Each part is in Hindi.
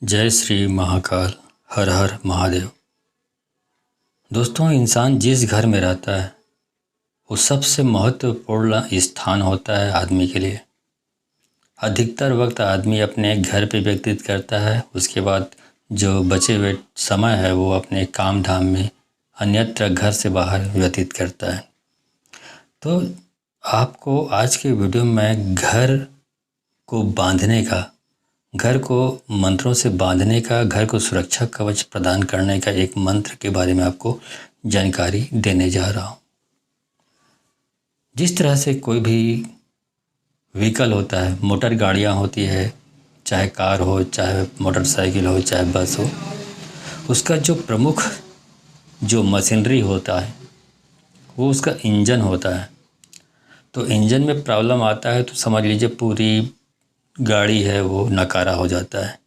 जय श्री महाकाल। हर हर महादेव। दोस्तों, इंसान जिस घर में रहता है वो सबसे महत्वपूर्ण स्थान होता है आदमी के लिए। अधिकतर वक्त आदमी अपने घर पे व्यतीत करता है, उसके बाद जो बचे हुए समय है वो अपने काम धाम में अन्यत्र घर से बाहर व्यतीत करता है। तो आपको आज के वीडियो में घर को बांधने का, घर को मंत्रों से बांधने का, घर को सुरक्षा कवच प्रदान करने का एक मंत्र के बारे में आपको जानकारी देने जा रहा हूँ। जिस तरह से कोई भी व्हीकल होता है, मोटर गाड़ियाँ होती है, चाहे कार हो, चाहे मोटरसाइकिल हो, चाहे बस हो, उसका जो प्रमुख जो मशीनरी होता है वो उसका इंजन होता है। तो इंजन में प्रॉब्लम आता है तो समझ लीजिए पूरी गाड़ी है वो नकारा हो जाता है,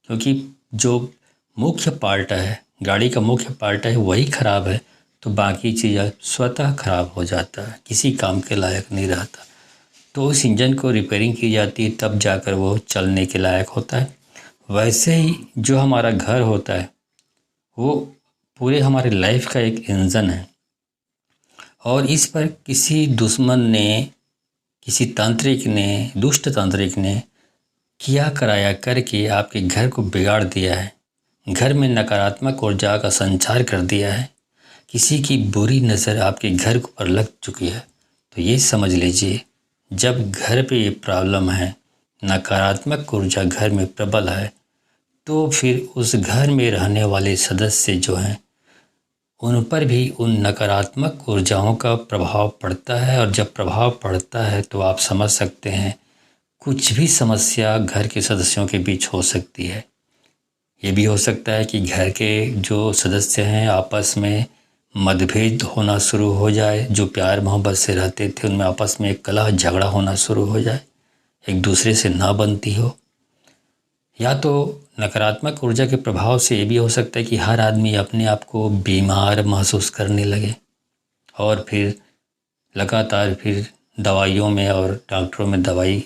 क्योंकि जो मुख्य पार्ट है, गाड़ी का मुख्य पार्ट है, वही ख़राब है तो बाकी चीज़ें स्वतः ख़राब हो जाता है, किसी काम के लायक नहीं रहता। तो उस इंजन को रिपेयरिंग की जाती है, तब जाकर वो चलने के लायक होता है। वैसे ही जो हमारा घर होता है वो पूरे हमारे लाइफ का एक इंजन है, और इस पर किसी दुश्मन ने, किसी तांत्रिक ने, दुष्ट तांत्रिक ने किया कराया करके आपके घर को बिगाड़ दिया है, घर में नकारात्मक ऊर्जा का संचार कर दिया है, किसी की बुरी नज़र आपके घर पर लग चुकी है। तो ये समझ लीजिए, जब घर पे ये प्रॉब्लम है, नकारात्मक ऊर्जा घर में प्रबल है, तो फिर उस घर में रहने वाले सदस्य जो हैं उन पर भी उन नकारात्मक ऊर्जाओं का प्रभाव पड़ता है। और जब प्रभाव पड़ता है तो आप समझ सकते हैं कुछ भी समस्या घर के सदस्यों के बीच हो सकती है। ये भी हो सकता है कि घर के जो सदस्य हैं आपस में मतभेद होना शुरू हो जाए, जो प्यार मोहब्बत से रहते थे उनमें आपस में एक कलह झगड़ा होना शुरू हो जाए, एक दूसरे से ना बनती हो। या तो नकारात्मक ऊर्जा के प्रभाव से ये भी हो सकता है कि हर आदमी अपने आप को बीमार महसूस करने लगे और फिर लगातार फिर दवाइयों में और डॉक्टरों में दवाई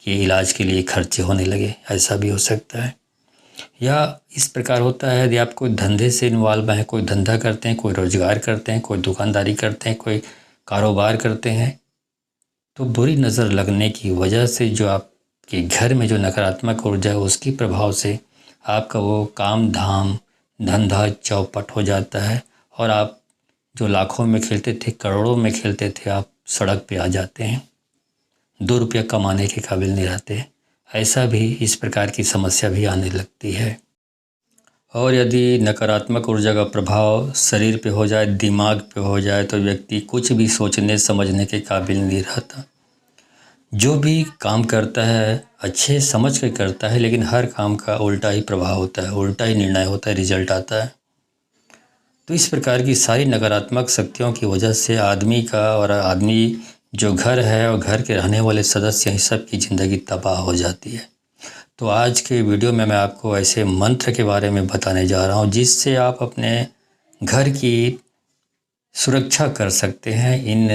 के इलाज के लिए खर्चे होने लगे, ऐसा भी हो सकता है। या इस प्रकार होता है यदि आप कोई धंधे से इन्वॉल्व हैं, कोई धंधा करते हैं, कोई रोजगार करते हैं, कोई दुकानदारी करते हैं, कोई कारोबार करते हैं, तो बुरी नज़र लगने की वजह से जो आपके घर में जो नकारात्मक ऊर्जा है उसके प्रभाव से आपका वो काम धाम धंधा चौपट हो जाता है, और आप जो लाखों में खेलते थे, करोड़ों में खेलते थे, आप सड़क पे आ जाते हैं, 2 रुपया कमाने के काबिल नहीं रहते। ऐसा भी, इस प्रकार की समस्या भी आने लगती है। और यदि नकारात्मक ऊर्जा का प्रभाव शरीर पे हो जाए, दिमाग पे हो जाए, तो व्यक्ति कुछ भी सोचने समझने के काबिल नहीं रहता। जो भी काम करता है अच्छे समझ के करता है, लेकिन हर काम का उल्टा ही प्रभाव होता है, उल्टा ही निर्णय होता है, रिजल्ट आता है। तो इस प्रकार की सारी नकारात्मक शक्तियों की वजह से आदमी का, और आदमी जो घर है और घर के रहने वाले सदस्य हैं, सब की ज़िंदगी तबाह हो जाती है। तो आज के वीडियो में मैं आपको ऐसे मंत्र के बारे में बताने जा रहा हूँ जिससे आप अपने घर की सुरक्षा कर सकते हैं। इन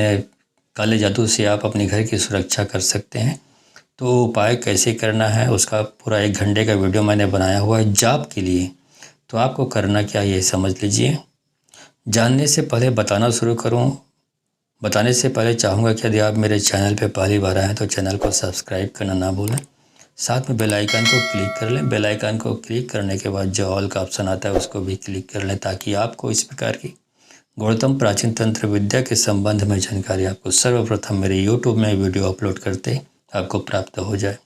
काले जादू से आप अपने घर की सुरक्षा कर सकते हैं। तो उपाय कैसे करना है उसका पूरा 1 घंटे का वीडियो मैंने बनाया हुआ है जाप के लिए। तो आपको करना क्या है ये समझ लीजिए। जानने से पहले बताना शुरू करूँ, बताने से पहले चाहूँगा कि यदि आप मेरे चैनल पे पहली बार आए हैं तो चैनल को सब्सक्राइब करना ना भूलें, साथ में बेल आइकन को क्लिक कर लें। बेल आइकन को क्लिक करने के बाद जो ऑल का ऑप्शन आता है उसको भी क्लिक कर लें, ताकि आपको इस प्रकार की गौड़तम प्राचीन तंत्र विद्या के संबंध में जानकारी आपको सर्वप्रथम मेरे यूट्यूब में वीडियो अपलोड करते आपको प्राप्त हो जाए।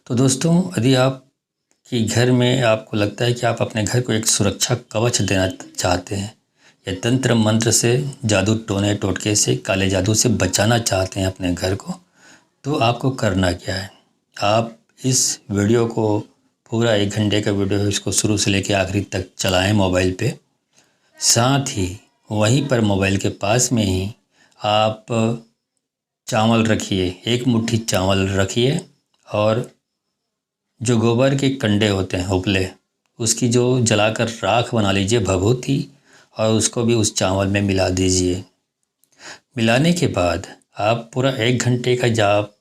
तो दोस्तों, यदि आपके घर में आपको लगता है कि आप अपने घर को एक सुरक्षा कवच देना चाहते हैं, या तंत्र मंत्र से, जादू टोने टोटके से, काले जादू से बचाना चाहते हैं अपने घर को, तो आपको करना क्या है। आप इस वीडियो को पूरा 1 घंटे का वीडियो है, इसको शुरू से लेकर आखिरी तक चलाएं मोबाइल पे। साथ ही वहीं पर मोबाइल के पास में ही आप चावल रखिए, 1 मुट्ठी चावल रखिए, और जो गोबर के कंडे होते हैं उपले, उसकी जो जलाकर राख बना लीजिए भभूति, और उसको भी उस चावल में मिला दीजिए। मिलाने के बाद आप पूरा 1 घंटे का जाप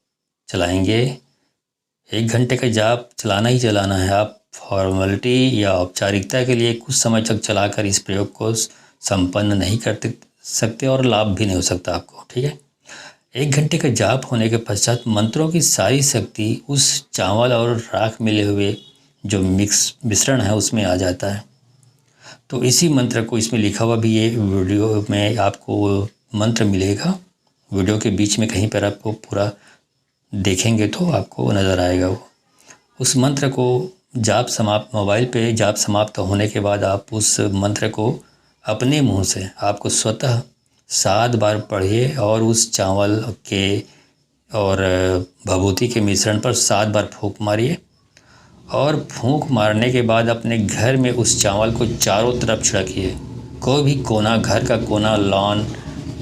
चलाएंगे। 1 घंटे का जाप चलाना ही चलाना है। आप फॉर्मेलिटी या औपचारिकता के लिए कुछ समय तक चलाकर इस प्रयोग को संपन्न नहीं करते सकते और लाभ भी नहीं हो सकता आपको, ठीक है। 1 घंटे का जाप होने के पश्चात मंत्रों की सारी शक्ति उस चावल और राख मिले हुए जो मिश्रण है उसमें आ जाता है। तो इसी मंत्र को, इसमें लिखा हुआ भी ये वीडियो में आपको मंत्र मिलेगा, वीडियो के बीच में कहीं पर आपको पूरा देखेंगे तो आपको नज़र आएगा वो। उस मंत्र को जाप समाप्त, मोबाइल पे जाप समाप्त होने के बाद आप उस मंत्र को अपने मुंह से आपको स्वतः 7 बार पढ़िए और उस चावल के और भभूति के मिश्रण पर 7 बार फूंक मारिए। और फूंक मारने के बाद अपने घर में उस चावल को चारों तरफ छिड़किए। कोई भी कोना, घर का कोना, लॉन,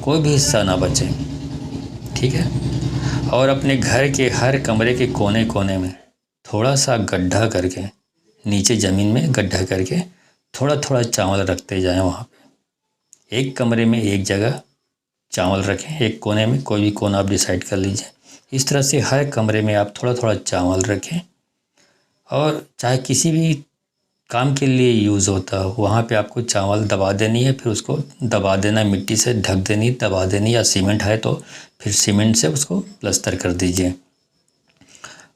कोई भी हिस्सा ना बचे, ठीक है। और अपने घर के हर कमरे के कोने कोने में थोड़ा सा गड्ढा करके, नीचे ज़मीन में गड्ढा करके थोड़ा थोड़ा चावल रखते जाएं। वहाँ पे एक कमरे में एक जगह चावल रखें, एक कोने में, कोई भी कोना आप डिसाइड कर लीजिए। इस तरह से हर कमरे में आप थोड़ा थोड़ा चावल रखें और चाहे किसी भी काम के लिए यूज़ होता हो वहाँ पे आपको चावल दबा देनी है। फिर उसको दबा देना, मिट्टी से ढक देनी, दबा देनी, या सीमेंट है तो फिर सीमेंट से उसको प्लस्तर कर दीजिए।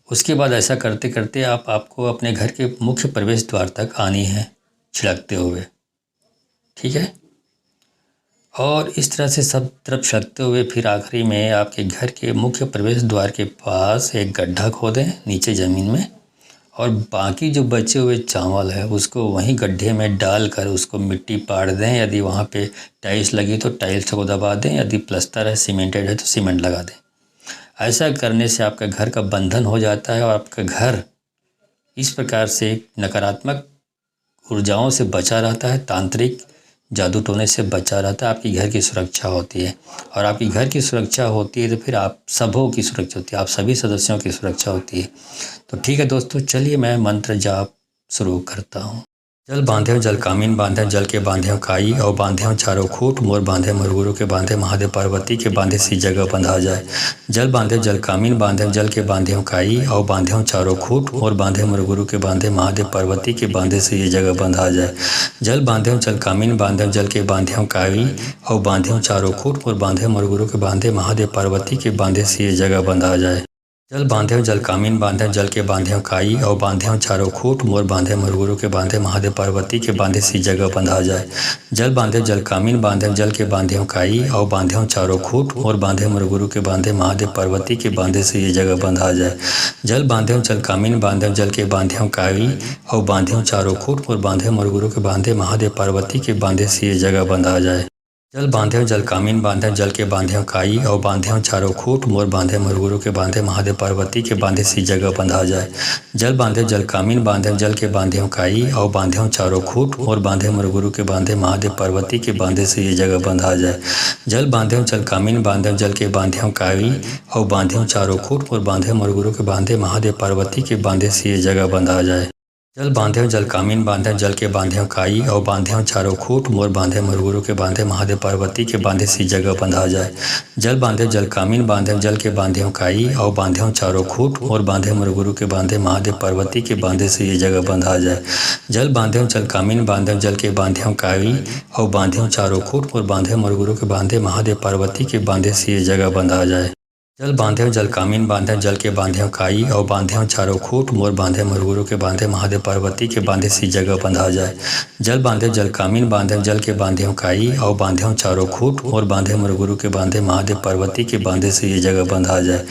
उसके बाद ऐसा करते करते आपको अपने घर के मुख्य प्रवेश द्वार तक आनी है छिड़कते हुए, ठीक है। और इस तरह से सब तरफ छिड़कते हुए फिर आखिरी में आपके घर के मुख्य प्रवेश द्वार के पास एक गड्ढा खोदें नीचे ज़मीन में, और बाकी जो बचे हुए चावल है उसको वहीं गड्ढे में डालकर उसको मिट्टी पाड़ दें। यदि वहाँ पे टाइल्स लगी तो टाइल्स को दबा दें, यदि प्लास्टर है, सीमेंटेड है तो सीमेंट लगा दें। ऐसा करने से आपका घर का बंधन हो जाता है और आपका घर इस प्रकार से नकारात्मक ऊर्जाओं से बचा रहता है, तांत्रिक जादू टोने से बचा रहता है। आपकी घर की सुरक्षा होती है, और आपकी घर की सुरक्षा होती है तो फिर आप सबों की सुरक्षा होती है, आप सभी सदस्यों की सुरक्षा होती है। तो ठीक है दोस्तों, चलिए मैं मंत्र जाप शुरू करता हूँ। जल बांधे जल कामीन बांधे, जल के बांधे काई और बांधे चारों खूट, मोर बांधे मोर गुरु के बांधे, महादेव पार्वती के बांधे सी जगह बंधा जाए। जल बांधे जल कामीन बांधे, जल के बांधे काई और बांधे चारों खूट, मोर बांधे मोर गुरु के बांधे, महादेव पार्वती के बांधे से ये जगह बंधा जाए। जल बांधे जल कामीन बांधे, जल के बांधे काई और बांधे चारों खूट, मोर बांधे मोर गुरु के बांधे, महादेव पार्वती के बांधे से ये जगह बंधा जाए। जल बांधे जल कामीन बांधे, जल के बांधे काई और बांधे चारों खूट, मोर बांधे मोर गुरु के बांधे, महादेव पार्वती के बांधे सी जगह बंधा जाए। जल बांधे जल कामीन बांधे, जल के बांधे काई और बांधे चारों खूट, मोर बांधे मोर गुरु के बांधे, महादेव पार्वती के बांधे से ये जगह बंधा जाए। जल बांधे जल कामीन बांधे, जल के बांधे काई और बांधे चारों खूट, मोर बांधे मोर गुरु के बांधे, महादेव पार्वती के बांधे से ये जगह बंधा जाए। जल बांधे जल कामीन बांधे, जल के बांधे काई और बांधे चारों खूट, मोर बांधे मोर गुरु के बांधे, महादेव पार्वती के बांधे सी जगह बंधा जाए। जल बांधे जल कामीन बांधे, जल के बांधे काई और बांधे चारों खूट, मोर बांधे मोर गुरु के बांधे, महादेव पार्वती के बांधे से ये जगह बंधा जाए। जल बांधे जल कामीन बांधे, जल के बांधे काई और बांधे चारों खूट, मोर बांधे मोर गुरु के बांधे, महादेव पार्वती के बांधे से ये जगह बंधा जाए। जल बांधे जल कामीन बांधे, जल के बांधे काई और बांधे चारों खूट, मोर बांधे मोर गुरु के बांधे, महादेव पार्वती के बांधे सी जगह बंधा जाए। जल बांधे जल कामीन बांधे, जल के बांधे काई और बांधे चारों खूट, मोर बांधे मोर गुरु के बांधे, महादेव पार्वती के बांधे से ये जगह बंधा जाए। जल बांधे जल कामीन बांधे, जल के बांधे काई और बांधे चारों खूट, मोर बांधे मोर गुरु के बांधे, महादेव पार्वती के बांधे से ये जगह बंधा जाए। जल बांधे जल कामीन बांधे, जल के बांधे काई और बांधे चारों खूट, मोर बांधे मोर गुरु के बांधे, महादेव पार्वती के बांधे सी जगह बंधा जाए। जल बांधे जल कामीन बांधे, जल के बांधे काई और बांधे चारों खूट, मोर बांधे मोर गुरु के बांधे, महादेव पार्वती के बांधे से ये जगह बंधा जाए।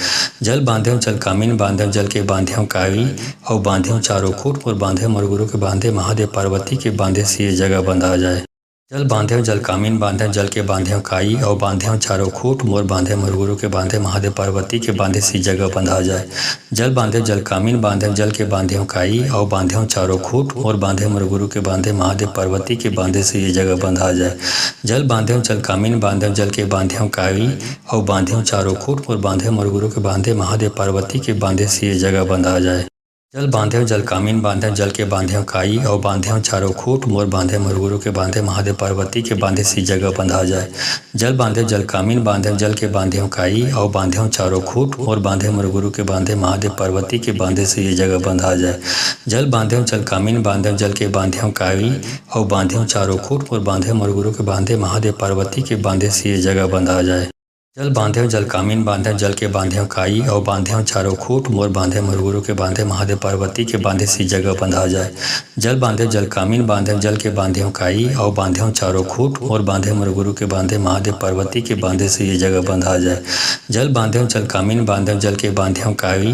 जल बांधे जल कामीन बांधे, जल के बांधे काई और बांधे चारों खूट, मोर बांधे मोर गुरु के बांधे, महादेव पार्वती के बांधे से ये जगह बंधा जाए। जल बांधे जल कामीन बांधे, जल के बांधे काई और बांधे चारों खूट, मोर बांधे मोर गुरु के बांधे, महादेव पार्वती के बांधे सी जगह बंधा जाए। जल बांधे जल कामीन बांधे, जल के बांधे काई और बांधे चारों खूट, मोर बांधे मोर गुरु के बांधे, महादेव पार्वती के बांधे से ये जगह बंधा जाए। जल बांधे जल कामीन बांधे, जल के बांधे काई और बांधे चारों खूट, मोर बांधे मोर गुरु के बांधे, महादेव पार्वती के बांधे से ये जगह बंधा जाए। जल बांधे जल कामीन बांधे जल के बांधे काई और बांधे चारों खूट मोर बांधे मोर के बांधे महादेव पार्वती के बांधे सी जगह बंधा जाए। जल बांधे जल कामीन बांधे जल के बांधे काई और बांधे चारों खूट मोर बांधे मोर के बांधे महादेव पार्वती के बांधे से ये जगह बंधा जाए। जल बांधे जल कामीन बांधे जल के बांधे काई और बांधे चारों खूट मोर बांधे मोर के बांधे महादेव पार्वती के बांधे से ये जगह बंधा जाए। जल बांधे जल कामीन बांधे जल के बांधे काई और बांधे चारों खूट मोर बांधे मोर के बांधे महादेव पार्वती के बांधे सी जगह बंधा जाए। जल बांधे जल कामीन बांधे जल के बांधे काई और बांधे चारों खूट मोर बांधे मोर के बांधे महादेव पार्वती के बांधे से ये जगह बंधा जाए। जल बांधे जल कामीन बांधे जल के बांधे काई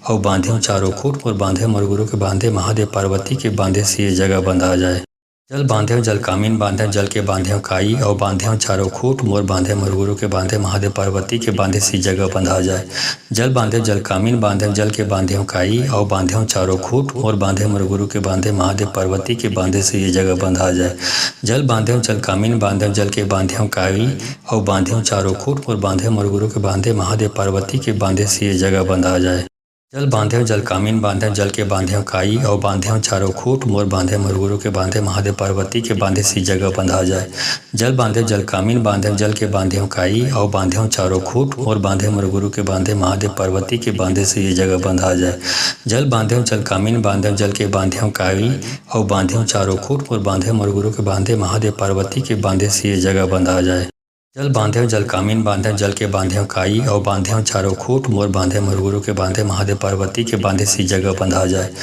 और बांधे चारों खूट मोर बांधे मोर के बांधे महादेव पार्वती के बांधे से ये जगह बंधा जाए। जल बांधे जल कामीन बांधे जल के बांधे काई और बांधे चारों खूट मोर बांधे मोर के बांधे महादेव पार्वती के बांधे सी जगह बंधा जाए। जल बांधे जल कामीन बांधे जल के बांधे काई और बांधे चारों खूट मोर बांधे मोर के बांधे महादेव पार्वती के बांधे से ये जगह बंधा जाए। जल बांधे जल कामीन बांधे जल के बांधे काई और बांधे चारों खूट मोर बांधे मोर के बांधे महादेव पार्वती के बांधे से ये जगह बंधा जाए। जल बांधे जल कामीन बांधे जल के बांधे काई और बांधे चारों खूट मोर बांधे मोर के बांधे महादेव पार्वती के बांधे सी जगह बंधा जाए। जल बांधे जल कामीन बांधे जल के बांधे काई और बांधे चारों खूट मोर बांधे मोर के बांधे महादेव पार्वती के बांधे से ये जगह बंधा जाए। जल बांधे जल कामीन बांधे जल के बांधे काई और बांधे चारों खूट मोर बांधे मोर के बांधे महादेव पार्वती के बांधे से ये जगह बंधा जाए। जल बांधे जल कामीन बांधे जल के बांधे काई और बांधे चारों खूट मोर बांधे मोर के बांधे महादेव पार्वती के बांधे सी जगह बंधा जाए। जल बांधे जल कामीन बांधे जल के बांधे काई और बांधे चारों खूट मोर बांधे मोर के बांधे महादेव पार्वती के बांधे से ये जगह बंधा जाए। जल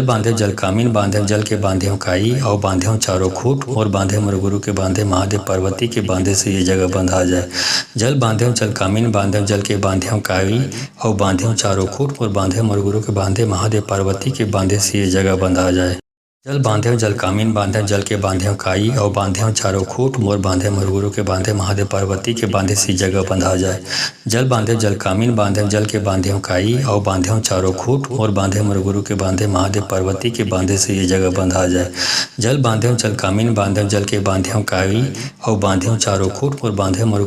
बांधे जल कामीन बांधे जल के बांधे काई और बांधे चारों खूट मोर बांधे मोर के बांधे महादेव पार्वती के बांधे से ये जगह बंधा जाए। जल बांधे जल कामीन बांधे जल के बांधे काई और बांधे चारों खूट मोर बांधे मोर के बांधे महादेव पार्वती के बांधे सी जगह बंधा जाए। जल बांधे जल कामीन बांधे जल के बांधे काई और बांधे चारों खूट मोर बांधे मोर के बांधे महादेव पार्वती के बांधे से ये जगह बंधा जाए। जल बांधे जल कामीन बांधे जल के बांधे काई और बांधे चारों खूट मोर बांधे मोर के बांधे महादेव पार्वती के बांधे से ये जगह बंधा जाए। जल बांधे जल कामीन बांधे जल के बांधे काई और बांधे चारों खूट मोर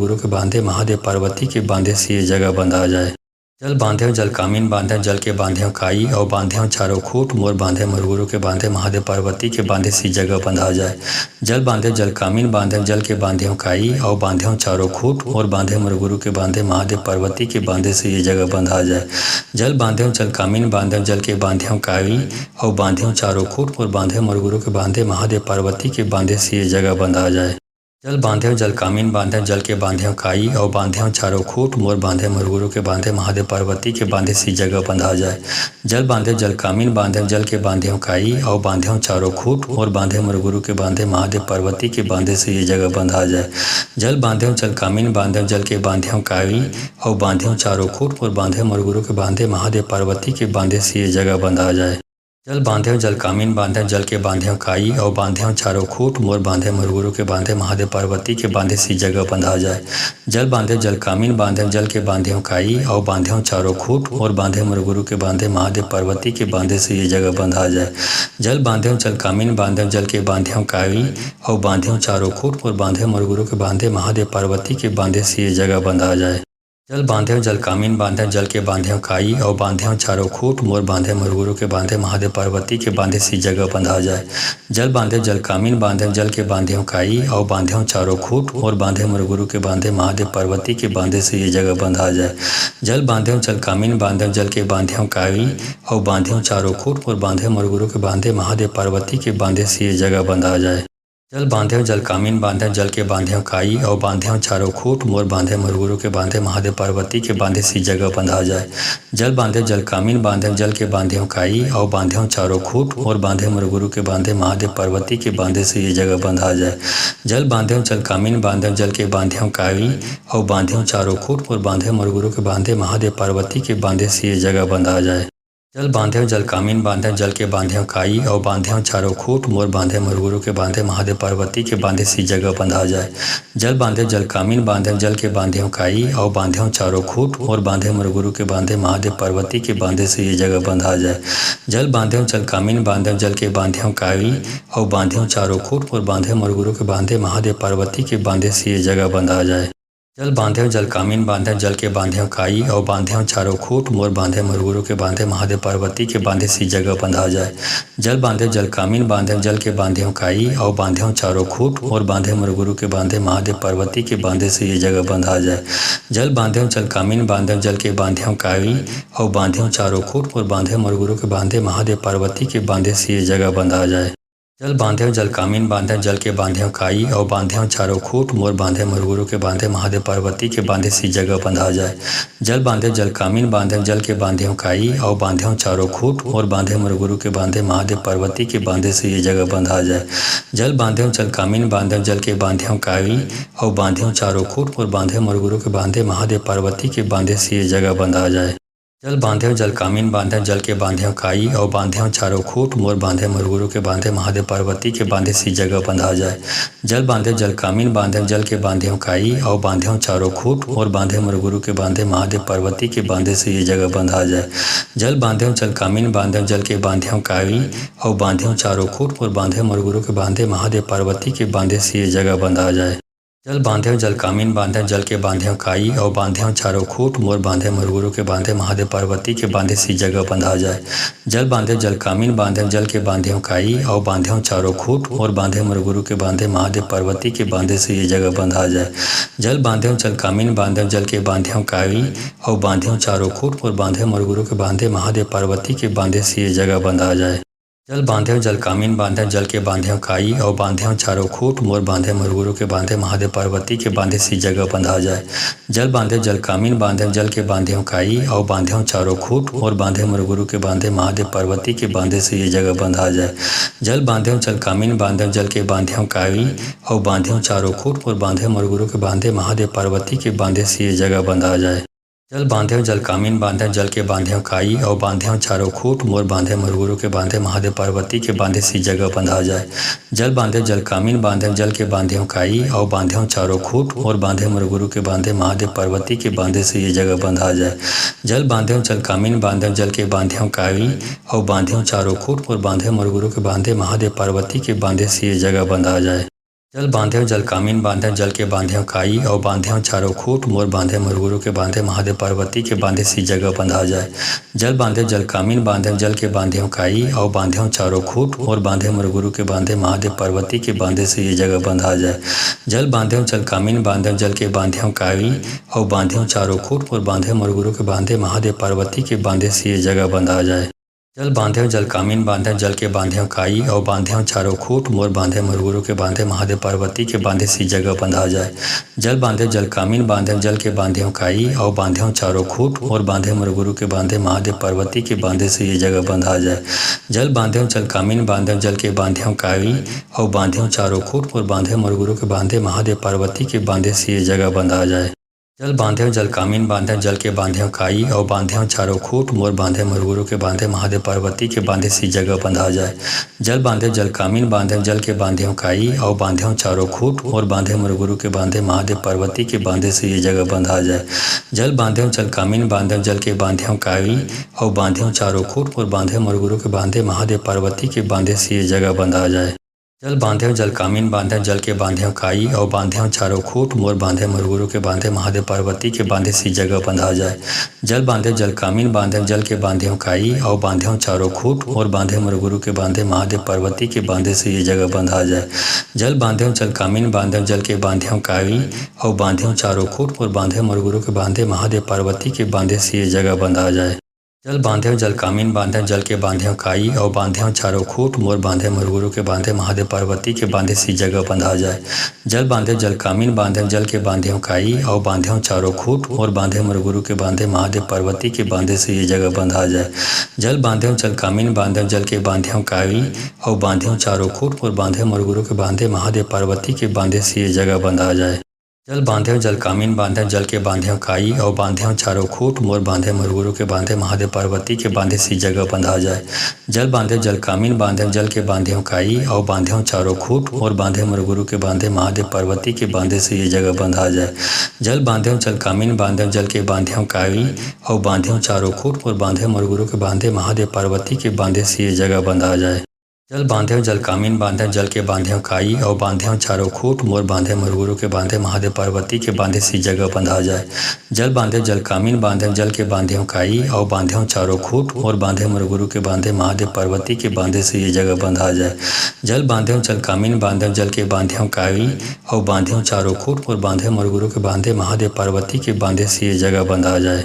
बांधे मोर के बांधे महादेव पार्वती के बांधे सी जगह बंधा जाए। जल बांधे जल कामीन बांधे जल के बांधे काई और बांधे चारों खूट मोर बांधे मोर के बांधे महादेव पार्वती के बांधे से ये जगह बंधा जाए। जल बांधे जल कामीन बांधे जल के बांधे काई और बांधे चारों खूट मोर बांधे मोर के बांधे महादेव पार्वती के बांधे से ये जगह बंधा जाए। जल बांधे जल कामीन बांधे जल के बांधे काई और बांधे चारों खूट मोर बांधे मोर के बांधे महादेव पार्वती के बांधे सी जगह बंधा जाए। जल बांधे जल कामीन बांधे जल के बांधे काई और बांधे चारों खूट मोर बांधे मोर के बांधे महादेव पार्वती के बांधे से ये जगह बंधा जाए। जल बांधे जल कामीन बांधे जल के बांधे काई और बांधे चारों खूट मोर बांधे मोर के बांधे महादेव पार्वती के बांधे से ये जगह बंधा जाए। जल बांधे जल कामीन बांधे जल के बांधे काई और बांधे चारों खूट मोर बांधे मोर के बांधे महादेव पार्वती के बांधे सी जगह बंधा जाए। जल बांधे जल कामीन बांधे जल के बांधे काई और बांधे चारों खूट मोर बांधे मोर के बांधे महादेव पार्वती के बांधे से ये जगह बंधा जाए। जल बांधे जल कामीन बांधे जल के बांधे काई और बांधे चारों खूट मोर बांधे मोर के बांधे महादेव पार्वती के बांधे से ये जगह बंधा जाए। जल बांधे जल कामीन बांधे जल के बांधे काई और बांधे चारों खूट मोर बांधे मोर के बांधे महादेव पार्वती के बांधे सी जगह बंधा जाए। जल बांधे जल कामीन बांधे जल के बांधे काई और बांधे चारों खूट मोर बांधे मोर के बांधे महादेव पार्वती के बांधे से ये जगह बंधा जाए। जल बांधे जल कामीन बांधे जल के बांधे काई और बांधे चारों खूट मोर बांधे मोर के बांधे महादेव पार्वती के बांधे से ये जगह बंधा जाए। जल बांधे जल कामीन बांधे जल के बांधे काई और बांधे चारों खूट मोर बांधे मोर के बांधे महादेव पार्वती के बांधे सी जगह बंधा जाए। जल बांधे जल कामीन बांधे जल के बांधे काई और बांधे चारों खूट मोर बांधे मोर के बांधे महादेव पार्वती के बांधे से ये जगह बंधा जाए। जल बांधे जल कामीन बांधे जल के बांधे काई और बांधे चारों खूट मोर बांधे मोर के बांधे महादेव पार्वती के बांधे से ये जगह बंधा जाए। जल बांधे जल कामीन बांधे जल के बांधे काई और बांधे चारों खूट मोर बांधे मोर के बांधे महादेव पार्वती के बांधे सी जगह बंधा जाए। जल बांधे जल कामीन बांधे जल के बांधे काई और बांधे चारों खूट मोर बांधे मोर के बांधे महादेव पार्वती के बांधे से ये जगह बंधा जाए। जल बांधे जल कामीन बांधे जल के बांधे काई और बांधे चारों खूट मोर बांधे मोर के बांधे महादेव पार्वती के बांधे से ये जगह बंधा जाए। जल बांधे जल कामीन बांधे जल के बांधे काई और बांधे चारों खूट मोर बांधे मोर गुरु के बांधे महादेव पार्वती के बांधे सी जगह बंधा जाए। जल बांधे जल कामीन बांधे जल के बांधे काई और बांधे चारों खूट मोर बांधे मोर गुरु के बांधे महादेव पार्वती के बांधे से ये जगह बंधा जाए। जल बांधे जल कामीन बांधे जल के बांधे काई और बांधे चारों खूट मोर बांधे मोर गुरु के बांधे महादेव पार्वती के बांधे से ये जगह बंधा जाए। जल बांधे जल कामीन बांधे जल के बांधे काई और बांधे चारों खूट मोर बांधे मोर गुरु के बांधे महादेव पार्वती के बांधे सी जगह बंधा जाए। जल बांधे जल कामीन बांधे जल के बांधे काई और बांधे चारों खूट मोर बांधे मोर गुरु के बांधे महादेव पार्वती के बांधे से ये जगह बंधा जाए। जल बांधे जल कामीन बांधे जल के बांधे काई और बांधे चारों खूट मोर बांधे मोर गुरु के बांधे महादेव पार्वती के बांधे से ये जगह बंधा जाए। जल बांधे जल कामीन बांधे जल के बांधे काई और बांधे चारों खूट मोर बांधे मोर गुरु के बांधे महादेव पार्वती के बांधे सी जगह बंधा जाए। जल बांधे जल कामीन बांधे जल के बांधे काई और बांधे चारों खूट मोर बांधे मोर गुरु के बांधे महादेव पार्वती के बांधे से ये जगह बंधा जाए। जल बांधे जल कामीन बांधे जल के बांधे काई और बांधे चारों खूट मोर बांधे मोर गुरु के बांधे महादेव पार्वती के बांधे से ये जगह बंधा जाए। जल बांधे जल कामीन बांधे जल के बांधे काई और बांधे चारों खूट मोर बांधे मोर गुरु के बांधे महादेव पार्वती के बांधे सी जगह बंधा जाए। जल बांधे जल कामीन बांधे जल के बांधे काई और बांधे चारों खूट मोर बांधे मोर गुरु के बांधे महादेव पार्वती के बांधे से ये जगह बंधा जाए। जल बांधे जल कामीन बांधे जल के बांधे काई और बांधे चारों खूट मोर बांधे मोर गुरु के बांधे महादेव पार्वती के बांधे से ये जगह बंधा जाए। जल बांधे जल कामीन बांधे जल के बांधे काई और बांधे चारों खूट मोर बांधे मोर गुरु के बांधे महादेव पार्वती के बांधे सी जगह बंधा जाए। जल बांधे जल कामीन बांधे जल के बांधे काई और बांधे चारों खूट मोर बांधे मोर गुरु के बांधे महादेव पार्वती के बांधे से ये जगह बंधा जाए। जल बांधे जल कामीन बांधे जल के बांधे काई और बांधे चारों खूट मोर बांधे मोर गुरु के बांधे महादेव पार्वती के बांधे से ये जगह बंधा जाए। जल बांधे जल कामीन बांधे जल के बांधे काई और बांधे चारों खूट मोर बांधे मोर गुरु के बांधे महादेव पार्वती के बांधे सी जगह बंधा जाए। जल बांधे जल कामीन बांधे जल के बांधे काई और बांधे चारों खूट मोर बांधे मोर गुरु के बांधे महादेव पार्वती के बांधे से ये जगह बंधा जाए। जल बांधे जल कामीन बांधे जल के बांधे काई और बांधे चारों खूट मोर बांधे मोर गुरु के बांधे महादेव पार्वती के बांधे से ये जगह बंधा जाए। जल बांधे जल कामीन बांधे जल के बांधे काई और बांधे चारों खूट मोर बांधे मोर गुरु के बांधे महादेव पार्वती के बांधे सी जगह बंधा जाए। जल बांधे जल कामीन बांधे जल के बांधे काई और बांधे चारों खूट मोर बांधे मोर गुरु के बांधे महादेव पार्वती के बांधे से ये जगह बंधा जाए। जल बांधे जल कामीन बांधे जल के बांधे काई और बांधे चारों खूट मोर बांधे मोर गुरु के बांधे महादेव पार्वती के बांधे से ये जगह बंधा जाए। जल बांधे जल कामीन बांधे जल के बांधे काई और बांधे चारों खूट मोर बांधे मोर गुरु के बांधे महादेव पार्वती के बांधे सी जगह बंधा जाए। जल बांधे जल कामीन बांधे जल के बांधे काई और बांधे चारों खूट मोर बांधे मोर गुरु के बांधे महादेव पार्वती के बांधे से ये जगह बंधा जाए। जल बांधे जल कामीन बांधे जल के बांधे काई और बांधे चारों खूट मोर बांधे मोर गुरु के बांधे महादेव पार्वती के बांधे से ये जगह बंधा जाए। जल बांधे जल कामीन बांधे जल के बांधे काई और बांधे चारों खूट मोर बांधे मोर गुरु के बांधे महादेव पार्वती के बांधे सी जगह बंधा जाए। जल बांधे जल कामीन बांधे जल के बांधे काई और बांधे चारों खूट मोर बांधे मोर गुरु के बांधे महादेव पार्वती के बांधे से ये जगह बंधा जाए। जल बांधे जल कामीन बांधे जल के बांधे काई और बांधे चारों खूट मोर बांधे मोर गुरु के बांधे महादेव पार्वती के बांधे से ये जगह बंधा जाए। जल बांधे जल कामीन बांधे जल के बांधे काई और बांधे चारों खूट मोर बांधे मोर गुरु के बांधे महादेव पार्वती के बांधे सी जगह बंधा जाए। जल बांधे जल कामीन बांधे जल के बांधे काई और बांधे चारों खूट मोर बांधे मोर गुरु के बांधे महादेव पार्वती के बांधे से ये जगह बंधा जाए। जल बांधे जल कामीन बांधे जल के बांधे काई और बांधे चारों खूट मोर बांधे मोर गुरु के बांधे महादेव पार्वती के बांधे से ये जगह बंधा जाए। जल बांधे जल कामीन बांधे जल के बांधे काई और बांधे चारों खूट मोर बांधे मोर गुरु के बांधे महादेव पार्वती के बांधे सी जगह बंधा जाए। जल बांधे जल कामीन बांधे जल के बांधे काई और बांधे चारों खूट मोर बांधे मोर गुरु के बांधे महादेव पार्वती के बांधे से ये जगह बंधा जाए। जल बांधे जल कामीन बांधे जल के बांधे काई और बांधे चारों खूट मोर बांधे मोर गुरु के बांधे महादेव पार्वती के बांधे से ये जगह बंधा जाए। जल बांधे जल कामीन बांधे जल के बांधे काई और बांधे चारों खूट मोर बांधे मोर गुरु के बांधे महादेव पार्वती के बांधे सी जगह बंधा जाए। जल बांधे जल कामीन बांधे जल के बांधे काई और बांधे चारों खूट मोर बांधे मोर गुरु के बांधे महादेव पार्वती के बांधे से ये जगह बंधा जाए। जल बांधे जल कामीन बांधे जल के बांधे काई और बांधे चारों खूट मोर बांधे मोर गुरु के बांधे महादेव पार्वती के बांधे से ये जगह बंधा जाए। जल बांधे जल कामीन बांधे जल के बांधे काई और बांधे चारों खूट मोर बांधे मरगुरु के बांधे महादेव पार्वती के बांधे सी जगह बंधा जाए। जल बांधे जल कामीन बांधे जल के बांधे काई और बांधे चारों खूट मोर बांधे मरगुरु के बांधे महादेव पार्वती के बांधे से ये जगह बंधा जाए। जल बांधे जल कामीन बांधे जल के बांधे काई और बांधे चारों खूट मोर बांधे मरगुरु के बांधे महादेव पार्वती के बांधे से ये जगह बंधा जाए।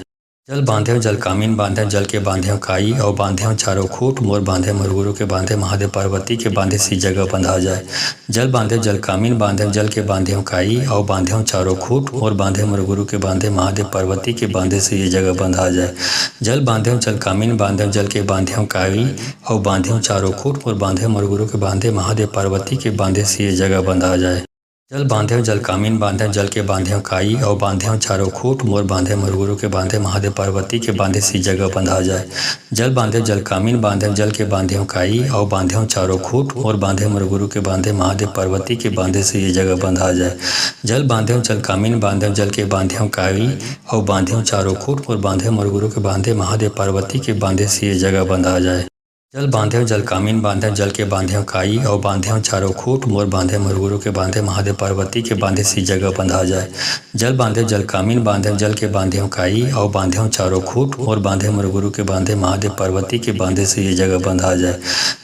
जल बांधे जल कामीन बांधे जल के बांधे काई और बांधे चारों खूट मोर बांधे मरगुरु के बांधे महादेव पार्वती के बांधे सी जगह बंधा जाए। जल बांधे जल कामीन बांधे जल के बांधे काई और बांधे चारों खूट मोर बांधे मरगुरु के बांधे महादेव पार्वती के बांधे से ये जगह बंधा जाए। जल बांधे जल कामीन बांधे जल के बांधे काई और बांधे चारों खूट मोर बांधे मरगुरु के बांधे महादेव पार्वती के बांधे से ये जगह बंधा जाए। जल बांधे जल कामीन बांधे जल के बांधे काई और बांधे चारों खूट मोर बांधे मरगुरु के बांधे महादेव पार्वती के बांधे सी जगह बंधा जाए। जल बांधे जल कामीन बांधे जल के बांधे काई और बांधे चारों खूट मोर बांधे मरगुरु के बांधे महादेव पार्वती के बांधे से ये जगह बंधा जाए। जल बांधे जल कामीन बांधे जल के बांधे काई और बांधे चारों खूट मोर बांधे मरगुरु के बांधे महादेव पार्वती के बांधे से ये जगह बंधा जाए। जल बांधे जल कामीन बांधे जल के बांधे काई और बांधे चारों खूट मोर बांधे मरगुरु के बांधे महादेव पार्वती के बांधे सी जगह बंधा जाए। जल बांधे जल कामीन बांधे जल के बांधे काई और बांधे चारों खूट मोर बांधे मरगुरु के बांधे महादेव पार्वती के बांधे से ये जगह बंधा जाए। जल बांधे जल कामीन बांधे जल के बांधे काई और बांधे चारों खूट मोर बांधे मरगुरु के बांधे महादेव पार्वती के बांधे से ये जगह बंधा जाए।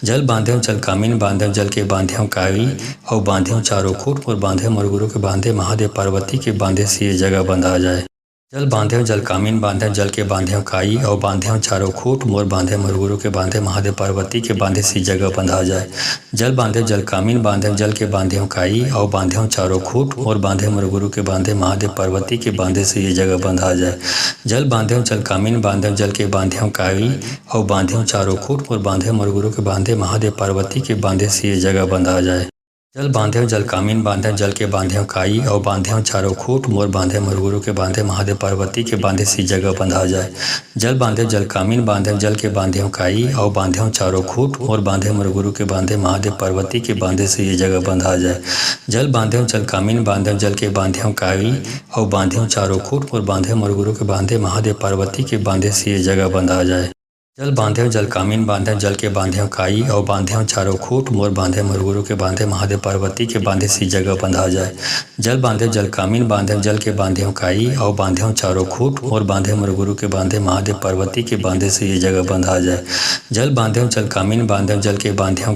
जल बांधे जल कामीन बांधे जल के बांधे काई और बांधे चारों खूट मोर बांधे मरगुरु के बांधे महादेव पार्वती के बांधे सी जगह बंधा जाए। जल बांधे जल कामीन बांधे जल के बांधे काई और बांधे चारों खूट मोर बांधे मरगुरु के बांधे महादेव पार्वती के बांधे से ये जगह बंधा जाए। जल बांधे जल कामीन बांधे जल के बांधे काई और बांधे चारों खूट मोर बांधे मरगुरु के बांधे महादेव पार्वती के बांधे से ये जगह बंधा जाए। जल बांधे जल कामीन बांधे जल के बांधे काई और बांधे चारों खूट मोर बांधे मरगुरु के बांधे महादेव पार्वती के बांधे सी जगह बंधा जाए। जल बांधे जल कामीन बांधे जल के बांधे काई और बांधे चारों खूट मोर बांधे मरगुरु के बांधे महादेव पार्वती के बांधे से ये जगह बंधा जाए। जल बांधे जल कामीन बांधे जल के बांधे काई और बांधे चारों खूट मोर बांधे मरगुरु के बांधे महादेव पार्वती के बांधे से ये जगह बंधा जाए। जल बांधे जल कामीन बांधे जल के बांधे काई और बांधे चारों खूट मोर बांधे मरगुरु के बांधे महादेव पार्वती के बांधे सी जगह बंधा जाए। जल बांधे जल कामीन बांधे जल के बांधे काई और बांधे चारों खूट मोर बांधे मरगुरु के बांधे महादेव पार्वती के बांधे से ये जगह बंधा जाए। जल बांधे जल कामीन बांधे जल के बांधे काई और बांधे चारों खूट मोर बांधे मरगुरु के बांधे महादेव पार्वती के बांधे से ये जगह बंधा जाए। जल बांधे जल कामीन बांधे जल के बांधे काई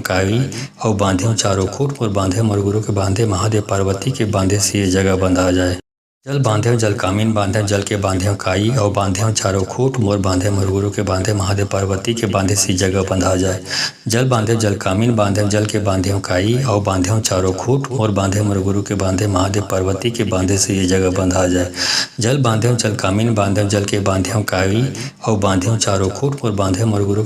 और बांधे चारों खूट मोर बांधे मरगुरु के बांधे महादेव पार्वती के बांधे सी जगह बंधा जाए। जल बांधे जल कामीन बांधे जल के बांधे काई और बांधे चारों खूट मोर बांधे मरगुरु के बांधे महादेव पार्वती के बांधे से ये जगह बंधा जाए। जल बांधे जल कामीन बांधे जल के बांधे काई और बांधे चारों खूट मोर बांधे मरगुरु के बांधे महादेव पार्वती के बांधे से ये जगह बंधा जाए। जल बांधे जल कामीन बांधे जल के बांधे काई और बांधे चारों खूट मोर बांधे मरगुरु के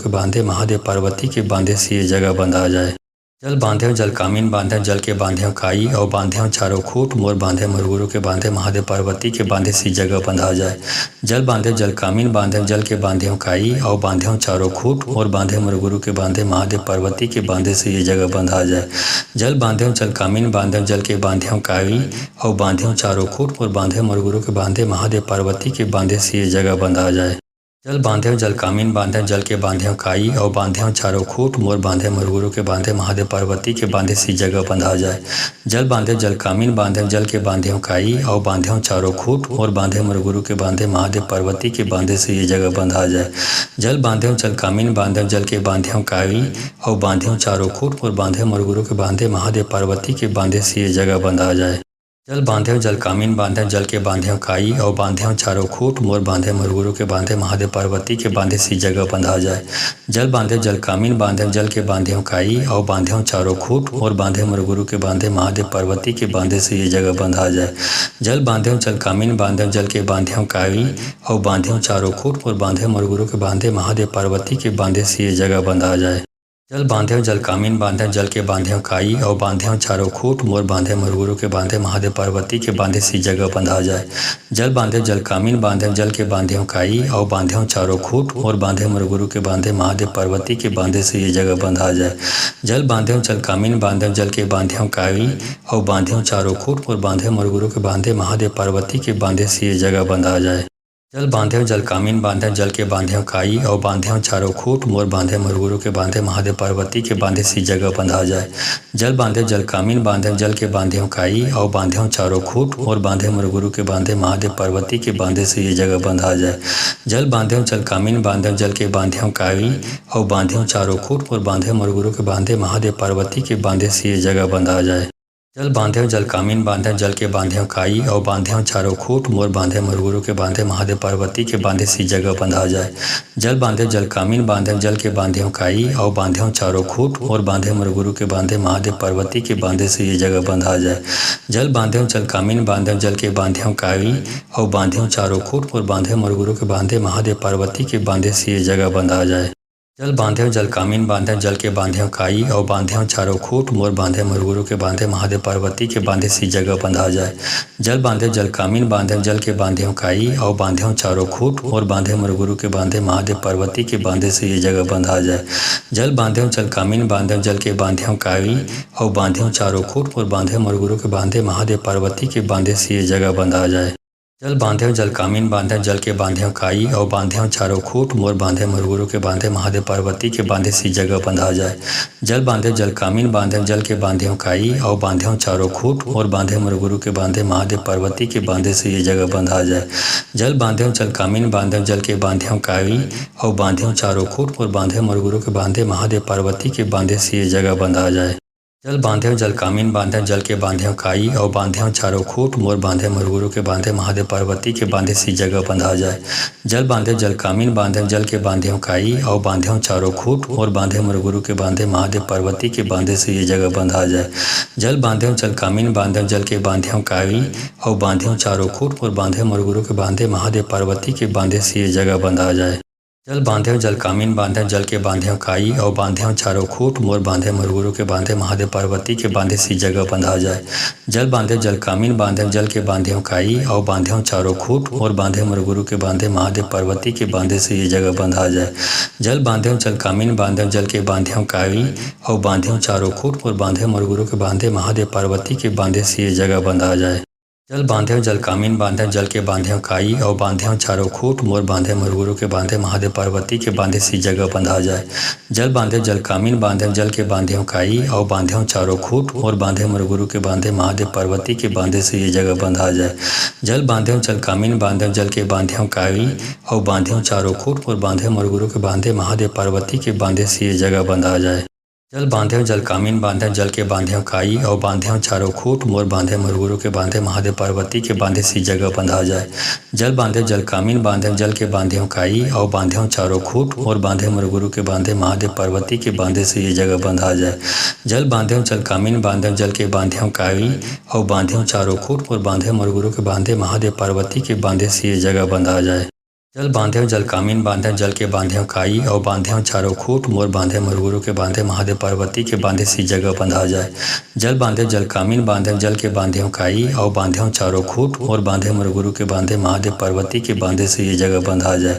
बांधे महादेव पार्वती के बांधे सी जगह बंधा जाए। जल बांधे जल कामीन बांधे जल के बांधे काई और बांधे चारों खूट मोर बांधे मरगुरु के बांधे महादेव पार्वती के बांधे से ये जगह बंधा जाए। जल बांधे जल कामीन बांधे जल के बांधे काई और बांधे चारों खूट मोर बांधे मरगुरु के बांधे महादेव पार्वती के बांधे से ये जगह बंधा जाए। जल बांधे जल कामीन बांधे जल के बांधे काई और बांधे चारों खूट मोर बांधे मरगुरु के बांधे महादेव पार्वती के बांधे सी जगह बंधा जाए। जल बांधे जल कामीन बांधे जल के बांधे काई और बांधे चारों खूट मोर बांधे मरगुरु के बांधे महादेव पार्वती के बांधे से ये जगह बंधा जाए। जल बांधे जल कामीन बांधे जल के बांधे काई और बांधे चारों खूट मोर बांधे मरगुरु के बांधे महादेव पार्वती के बांधे से ये जगह बंधा जाए। जल बांधे जल कामीन बांधे जल के बांधे काई और बांधे चारों खूट मोर बांधे मरगुरु के बांधे महादेव पार्वती के बांधे सी जगह बंधा जाए। जल बांधे जल कामीन बांधे जल के बांधे काई और बांधे चारों खूट मोर बांधे मरगुरु के बांधे महादेव पार्वती के बांधे से ये जगह बंधा जाए। जल बांधे जल कामीन बांधे जल के बांधे काई और बांधे चारों खूट मोर बांधे मरगुरु के बांधे महादेव पार्वती के बांधे से ये जगह बंधा जाए। जल बांधे जल कामीन बांधे जल के बांधे काई और बांधे चारों खूट मोर बांधे मरगुरु के बांधे महादेव पार्वती के बांधे सी जगह बंधा जाए। जल बांधे जल कामीन बांधे जल के बांधे काई और बांधे चारों खूट मोर बांधे मरगुरु के बांधे महादेव पार्वती के बांधे से ये जगह बंधा जाए। जल बांधे जल कामीन बांधे जल के बांधे काई और बांधे चारों खूट मोर बांधे मरगुरु के बांधे महादेव पार्वती के बांधे से ये जगह बंधा जाए। जल बांधे जल कामीन बांधे जल के बांधे काई और बांधे चारों खूट मोर बांधे मरगुरु के बांधे महादेव पार्वती के बांधे सी जगह बंधा जाए। जल बांधे जल कामीन बांधे जल के बांधे काई और बांधे चारों खूट मोर बांधे मरगुरु के बांधे महादेव पार्वती के बांधे से ये जगह बंधा जाए। जल बांधे जल कामीन बांधे जल के बांधे काई और बांधे चारों खूट मोर बांधे मरगुरु के बांधे महादेव पार्वती के बांधे से ये जगह बंधा जाए। जल बांधे जल कामीन बांधे जल के बांधे काई और बांधे चारों खूट मोर बांधे मरगुरु के बांधे महादेव पार्वती के बांधे सी जगह बंधा जाए। जल बांधे जल कामीन बांधे जल के बांधे काई और बांधे चारों खूट मोर बांधे मरगुरु के बांधे महादेव पार्वती के बांधे से ये जगह बंधा जाए। जल बांधे जल कामीन बांधे जल के बांधे काई और बांधे चारों खूट मोर बांधे मरगुरु के बांधे महादेव पार्वती के बांधे से ये जगह बंधा जाए। जल बांधे जल कामीन बांधे जल के बांधे काई और बांधे चारों खूट मोर बांधे मरगुरु के बांधे महादेव पार्वती के बांधे सी जगह बंधा जाए। जल बांधे जल कामीन बांधे जल के बांधे काई और बांधे चारों खूट मोर बांधे मरगुरु के बांधे महादेव पार्वती के बांधे से ये जगह बंधा जाए। जल बांधे जल कामीन बांधे जल के बांधे काई और बांधे चारों खूट मोर बांधे मरगुरु के बांधे महादेव पार्वती के बांधे से ये जगह बंधा जाए। जल बांधे जल कामीन बांधे जल के बांधे काई और बांधे चारों खूट मोर बांधे मरगुरु के बांधे महादेव पार्वती के बांधे सी जगह बंधा जाए। जल बांधे जल कामीन बांधे जल के बांधे काई और बांधे चारों खूट मोर बांधे मरगुरु के बांधे महादेव पार्वती के बांधे से ये जगह बंधा जाए। जल बांधे जल कामीन बांधे जल के बांधे काई और बांधे चारों खूट मोर बांधे मरगुरु के बांधे महादेव पार्वती के बांधे से ये जगह बंधा जाए। जल बांधे जल कामीन बांधे जल के बांधे काई और बांधे चारों खूट मोर बांधे मरगुरु के बांधे महादेव पार्वती के बांधे सी जगह बंधा जाए। जल बांधे जल कामीन बांधे जल के बांधे काई और बांधे चारों खूट मोर बांधे मरगुरु के बांधे महादेव पार्वती के बांधे से ये जगह बंधा जाए। जल बांधे जल कामीन बांधे जल के बांधे काई और बांधे चारों खूट मोर बांधे मरगुरु के बांधे महादेव पार्वती के बांधे से ये जगह बंधा जाए। जल बांधे जल कामीन बांधे जल के बांधे काई और बांधे चारों खूट मोर बांधे मरगुरु के बांधे महादेव पार्वती के बांधे सी जगह बंधा जाए। जल बांधे जल कामीन बांधे जल के बांधे काई और बांधे चारों खूट मोर बांधे मरगुरु के बांधे महादेव पार्वती के बांधे से ये जगह बंधा जाए। जल बांधे जल कामीन बांधे जल के बांधे काई और बांधे चारों खूट मोर बांधे मरगुरु के बांधे महादेव पार्वती के बांधे से ये जगह बंधा जाए। जल बांधे जल कामीन बांधे जल के बांधे काई और बांधे चारों खूट मोर बांधे मरगुरु के बांधे महादेव पार्वती के बांधे सी जगह बंधा जाए। जल बांधे जल कामीन बांधे जल के बांधे काई और बांधे चारों खूट मोर बांधे मरगुरु के बांधे महादेव पार्वती के बांधे से ये जगह बंधा जाए। जल बांधे जल कामीन बांधे जल के बांधे काई और बांधे चारों खूट मोर बांधे मरगुरु के बांधे महादेव पार्वती के बांधे से ये जगह बंधा जाए। जल बांधे जल कामीन बांधे जल के बांधे काई और बांधे चारों खूट मोर बांधे मरगुरु के बांधे महादेव पार्वती के बांधे सी जगह बंधा जाए। जल बांधे जल कामीन बांधे जल के बांधे काई और बांधे चारों खूट मोर बांधे मरगुरु के बांधे महादेव पार्वती के बांधे से ये जगह बंधा जाए। जल बांधे जल कामीन बांधे जल के बांधे काई और बांधे चारों खूट मोर बांधे मरगुरु के बांधे महादेव पार्वती के बांधे से ये जगह बंधा जाए। जल बांधे जल कामीन बांधे जल के बांधे काई और बांधे चारों खूट मोर बांधे मरगुरु के बांधे महादेव पार्वती के बांधे सी जगह बंधा जाए। जल बांधे जल कामीन बांधे जल के बांधे काई और बांधे चारों खूट मोर बांधे मरगुरु के बांधे महादेव पार्वती के बांधे से ये जगह बंधा जाए। जल बांधे जल कामीन बांधे जल के बांधे काई और बांधे चारों खूट मोर बांधे मरगुरु के बांधे महादेव पार्वती के बांधे से ये जगह बंधा जाए।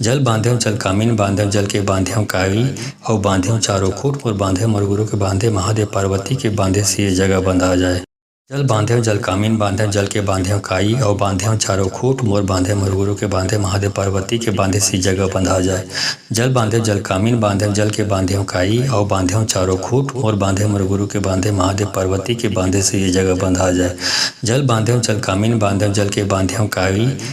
जल बांधे जल कामीन बांधे जल के बांधे काई और बांधे चारों खूट मोर बांधे मरगुरु के बांधे महादेव पार्वती के बांधे सी जगह बंधा जाए। जल बांधे जल कामीन बांधे जल के बांधे काई और बांधे चारों खूट मोर बांधे मरगुरु के बांधे महादेव पार्वती के बांधे से ये जगह बंधा जाए। जल बांधे जल कामीन बांधे जल के बांधे काई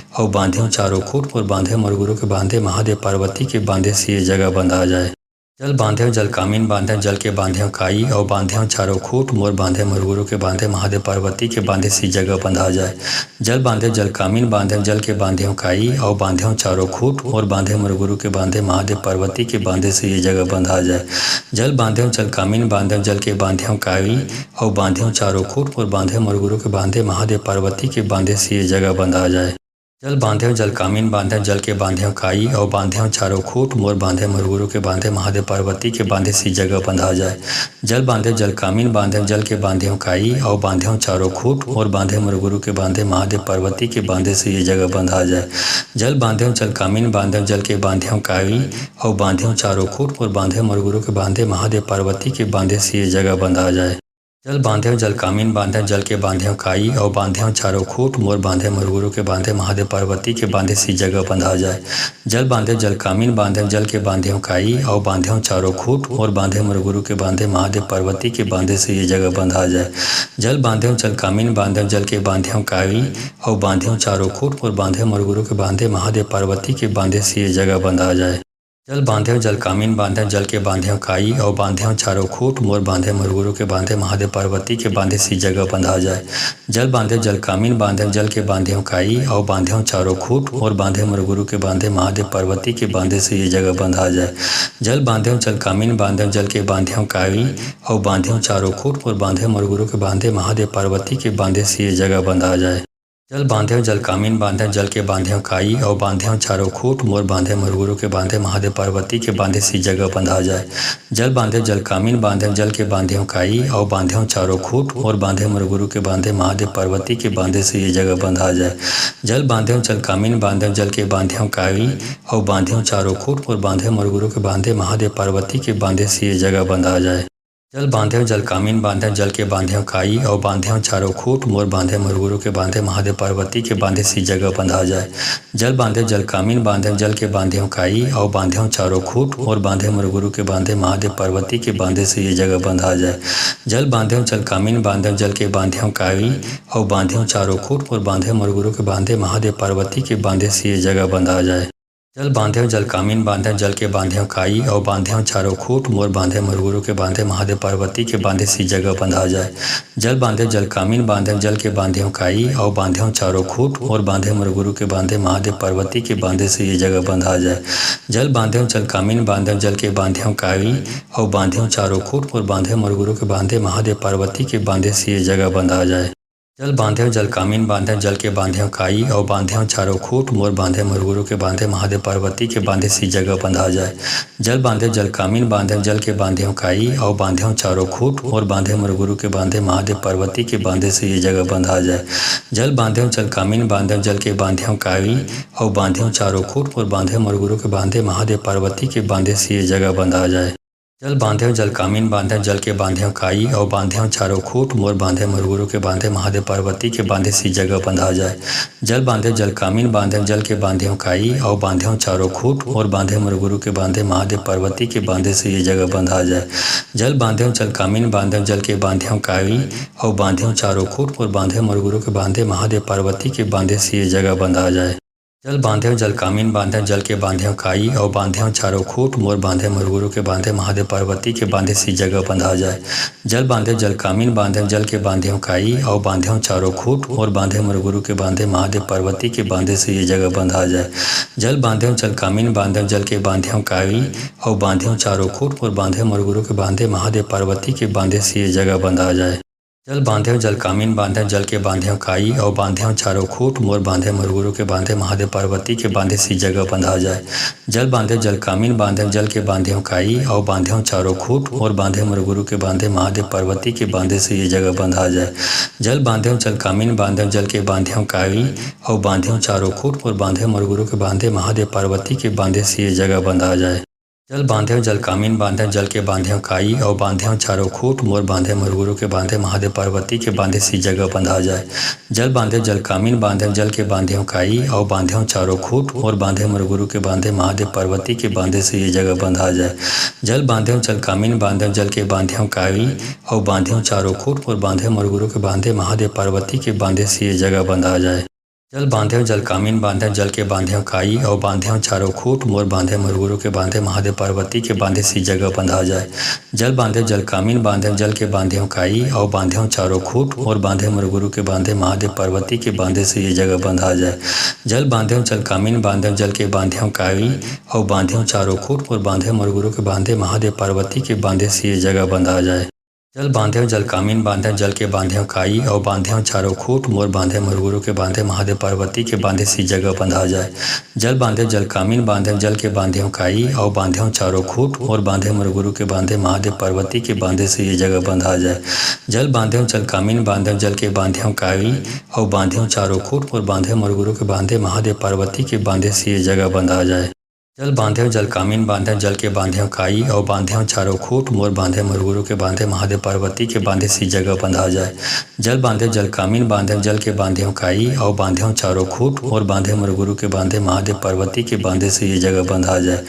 और बांधे चारों खूट मोर बांधे मरगुरु के बांधे महादेव पार्वती के बांधे से ये जगह बंधा जाए। जल बांधे जल कामीन बांधे जल के बांधे काई और बांधे चारों खूट मोर बांधे मरगुरु के बांधे महादेव पार्वती के बांधे सी जगह बंधा जाए। जल बांधे जल कामीन बांधे जल के बांधे काई और बांधे चारों खूट मोर बांधे मरगुरु के बांधे महादेव पार्वती के बांधे से ये जगह बंधा जाए। जल बांधे जल कामीन बांधे जल के बांधे काई और बांधे चारों खूट मोर बांधे मरगुरु के बांधे महादेव पार्वती के बांधे से ये जगह बंधा जाए। जल बांधे जल कामीन बांधे जल के बांधे काई और बांधे चारों खूट मोर बांधे मरगुरु के बांधे महादेव पार्वती के बांधे सी जगह बंधा जाए। जल बांधे जल कामीन बांधे जल के बांधे काई और बांधे चारों खूट मोर बांधे मरगुरु के बांधे महादेव पार्वती के बांधे से ये जगह बंधा जाए। जल बांधे जल कामीन बांधे जल के बांधे काई और बांधे चारों खूट मोर बांधे मरगुरु के बांधे महादेव पार्वती के बांधे से ये जगह बंधा जाए। जल बांधे जल कामीन बांधे जल के बांधे काई और बांधे चारों खूट मोर बांधे मोर गुरु के बांधे महादेव पार्वती के बांधे सी जगह बंधा जाए। जल बांधे जल कामीन बांधे जल के बांधे काई और बांधे चारों खूट मोर बांधे मोर गुरु के बांधे महादेव पार्वती के बांधे से ये जगह बंधा जाए। जल बांधे जल कामीन बांधे जल के बांधे काई और बांधे चारों खूट मोर बांधे मोर गुरु के बांधे महादेव पार्वती के बांधे से ये जगह बंधा जाए। जल बांधे जल कामीन बांधे जल के बांधे काई और बांधे चारों खूट मोर बांधे मोर गुरु के बांधे महादेव पार्वती के बांधे सी जगह बंधा जाए। जल बांधे जल कामीन बांधे जल के बांधे काई और बांधे चारों खूट मोर बांधे मोर गुरु के बांधे महादेव पार्वती के बांधे से ये जगह बंधा जाए। जल बांधे जल कामीन बांधे जल के बांधे काई और बांधे चारों खूट मोर बांधे मोर गुरु के बांधे महादेव पार्वती के बांधे से ये जगह बंधा जाए। जल बांधे जल कामीन बांधे जल के बांधे काई और बांधे चारों खूट मोर बांधे मोर गुरु के बांधे महादेव पार्वती के बांधे सी जगह बंधा जाए। जल बांधे जल कामीन बांधे जल के बांधे काई और बांधे चारों खूट मोर बांधे मोर गुरु के बांधे महादेव पार्वती के बांधे से ये जगह बंधा जाए। जल बांधे जल कामीन बांधे जल के बांधे काई और बांधे चारों खूट मोर बांधे मोर गुरु के बांधे महादेव पार्वती के बांधे से ये जगह बंधा जाए। जल बांधे जल कामीन बांधे जल के बांधे काई और बांधे चारों खूट मोर बांधे मोर गुरु के बांधे महादेव पार्वती के बांधे सी जगह बंधा जाए। जल बांधे जल कामीन बांधे जल के बांधे काई और बांधे चारों खूट मोर बांधे मोर गुरु के बांधे महादेव पार्वती के बांधे से ये जगह बंधा जाए। जल बांधे जल कामीन बांधे जल के बांधे काई और बांधे चारों खूट मोर बांधे मोर गुरु के बांधे महादेव पार्वती के बांधे से ये जगह बंधा जाए। जल बांधे जल कामीन बांधे जल के बांधे काई और बांधे चारों खूट मोर बांधे मोर गुरु के बांधे महादेव पार्वती के बांधे सी जगह बंधा जाए। जल बांधे जल कामीन बांधे जल के बांधे काई और बांधे चारों खूट मोर बांधे मोर गुरु के बांधे महादेव पार्वती के बांधे से ये जगह बंधा जाए। जल बांधे जल कामीन बांधे जल के बांधे काई और बांधे चारों खूट मोर बांधे मोर गुरु के बांधे महादेव पार्वती के बांधे से ये जगह बंधा जाए। जल बांधे जल कामीन बांधे जल के बांधे काई और बांधे चारों खूट मोर बांधे मोर गुरु के बांधे महादेव पार्वती के बांधे सी जगह बंधा जाए। जल बांधे जल कामीन बांधे जल के बांधे काई और बांधे चारों खूट मोर बांधे मोर गुरु के बांधे महादेव पार्वती के बांधे से ये जगह बंधा जाए। जल बांधे जल कामीन बांधे जल के बांधे काई और बांधे चारों खूट मोर बांधे मोर गुरु के बांधे महादेव पार्वती के बांधे से ये जगह बंधा जाए। जल बांधे जल कामीन बांधे जल के बांधे काई और बांधे चारों खूट मोर बांधे मोर गुरु के बांधे महादेव पार्वती के बांधे सी जगह बंधा जाए। जल बांधे जल कामीन बांधे जल के बांधे काई और बांधे चारों खूट मोर बांधे मोर गुरु के बांधे महादेव पार्वती के बांधे से ये जगह बंधा जाए। जल बांधे जल कामीन बांधे जल के बांधे काई और बांधे चारों खूट मोर बांधे मोर गुरु के बांधे महादेव पार्वती के बांधे से ये जगह बंधा जाए। जल बांधे जल कामीन बांधे जल के बांधे काई और बांधे चारों खूट मोर बांधे मोर गुरु के बांधे महादेव पार्वती के बांधे सी जगह बंधा जाए। जल बांधे जल कामीन बांधे जल के बांधे काई और बांधे चारों खूट मोर बांधे मोर गुरु के बांधे महादेव पार्वती के बांधे से ये जगह बंधा जाए। जल बांधे जल कामीन बांधे जल के बांधे काई और बांधे चारों खूट मोर बांधे मोर गुरु के बांधे महादेव पार्वती के बांधे से ये जगह बंधा जाए। जल बांधे जल कामीन बांधे जल के बांधे काई और बांधे चारों खूट मोर बांधे मोर गुरु के बांधे महादेव पार्वती के बांधे सी जगह बंधा जाए। जल बांधे जल कामीन बांधे जल के बांधे काई और बांधे चारों खूट मोर बांधे मोर गुरु के बांधे महादेव पार्वती के बांधे से ये जगह बंधा जाए। जल बांधे जल कामीन बांधे जल के बांधे काई और बांधे चारों खूट मोर बांधे मोर गुरु के बांधे महादेव पार्वती के बांधे से ये जगह बंधा जाए। जल बांधे जल कामीन बांधे जल के बांधे काई और बांधे चारों खूट मोर बांधे मोर गुरु के बांधे महादेव पार्वती के बांधे सी जगह बंधा जाए। जल बांधे जल कामीन बांधे जल के बांधे काई और बांधे चारों खूट मोर बांधे मोर गुरु के बांधे महादेव पार्वती के बांधे से ये जगह बंधा जाए। जल बांधे जल कामीन बांधे जल के बांधे काई और बांधे चारों खूट मोर बांधे मोर गुरु के बांधे महादेव पार्वती के बांधे से ये जगह बंधा जाए। जल बांधे जल कामीन बांधे जल के बांधे काई और बांधे चारों खूट मोर बांधे मोर गुरु के बांधे महादेव पार्वती के बांधे सी जगह बंधा जाए। जल बांधे जल कामीन बांधे जल के बांधे काई और बांधे चारों खूट मोर बांधे मोर गुरु के बांधे महादेव पार्वती के बांधे से ये जगह बंधा जाए। जल बांधे जल कामीन बांधे जल के बांधे काई और बांधे चारों खूट मोर बांधे मोर गुरु के बांधे महादेव पार्वती के बांधे से ये जगह बंधा जाए। जल बांधे जल कामीन बांधे जल के बांधे काई और बांधे चारों खूट मोर बांधे मोर गुरु के बांधे महादेव पार्वती के बांधे सी जगह बंधा जाए। जल बांधे जल कामीन बांधे जल के बांधे काई और बांधे चारों खूट मोर बांधे मोर गुरु के बांधे महादेव पार्वती के बांधे से ये जगह बंधा जाए। जल बांधे जल कामीन बांधे जल के बांधे काई और बांधे चारों खूट मोर बांधे मोर गुरु के बांधे महादेव पार्वती के बांधे से ये जगह बंधा जाए। जल बांधे जल कामीन बांधे जल के बांधे काई और बांधे चारों खूट मोर बांधे मोर गुरु के बांधे महादेव पार्वती के बांधे सी जगह बंधा जाए। जल बांधे जल कामीन बांधे जल के बांधे काई और बांधे चारों खूट मोर बांधे मोर गुरु के बांधे महादेव पार्वती के बांधे से ये जगह बंधा जाए।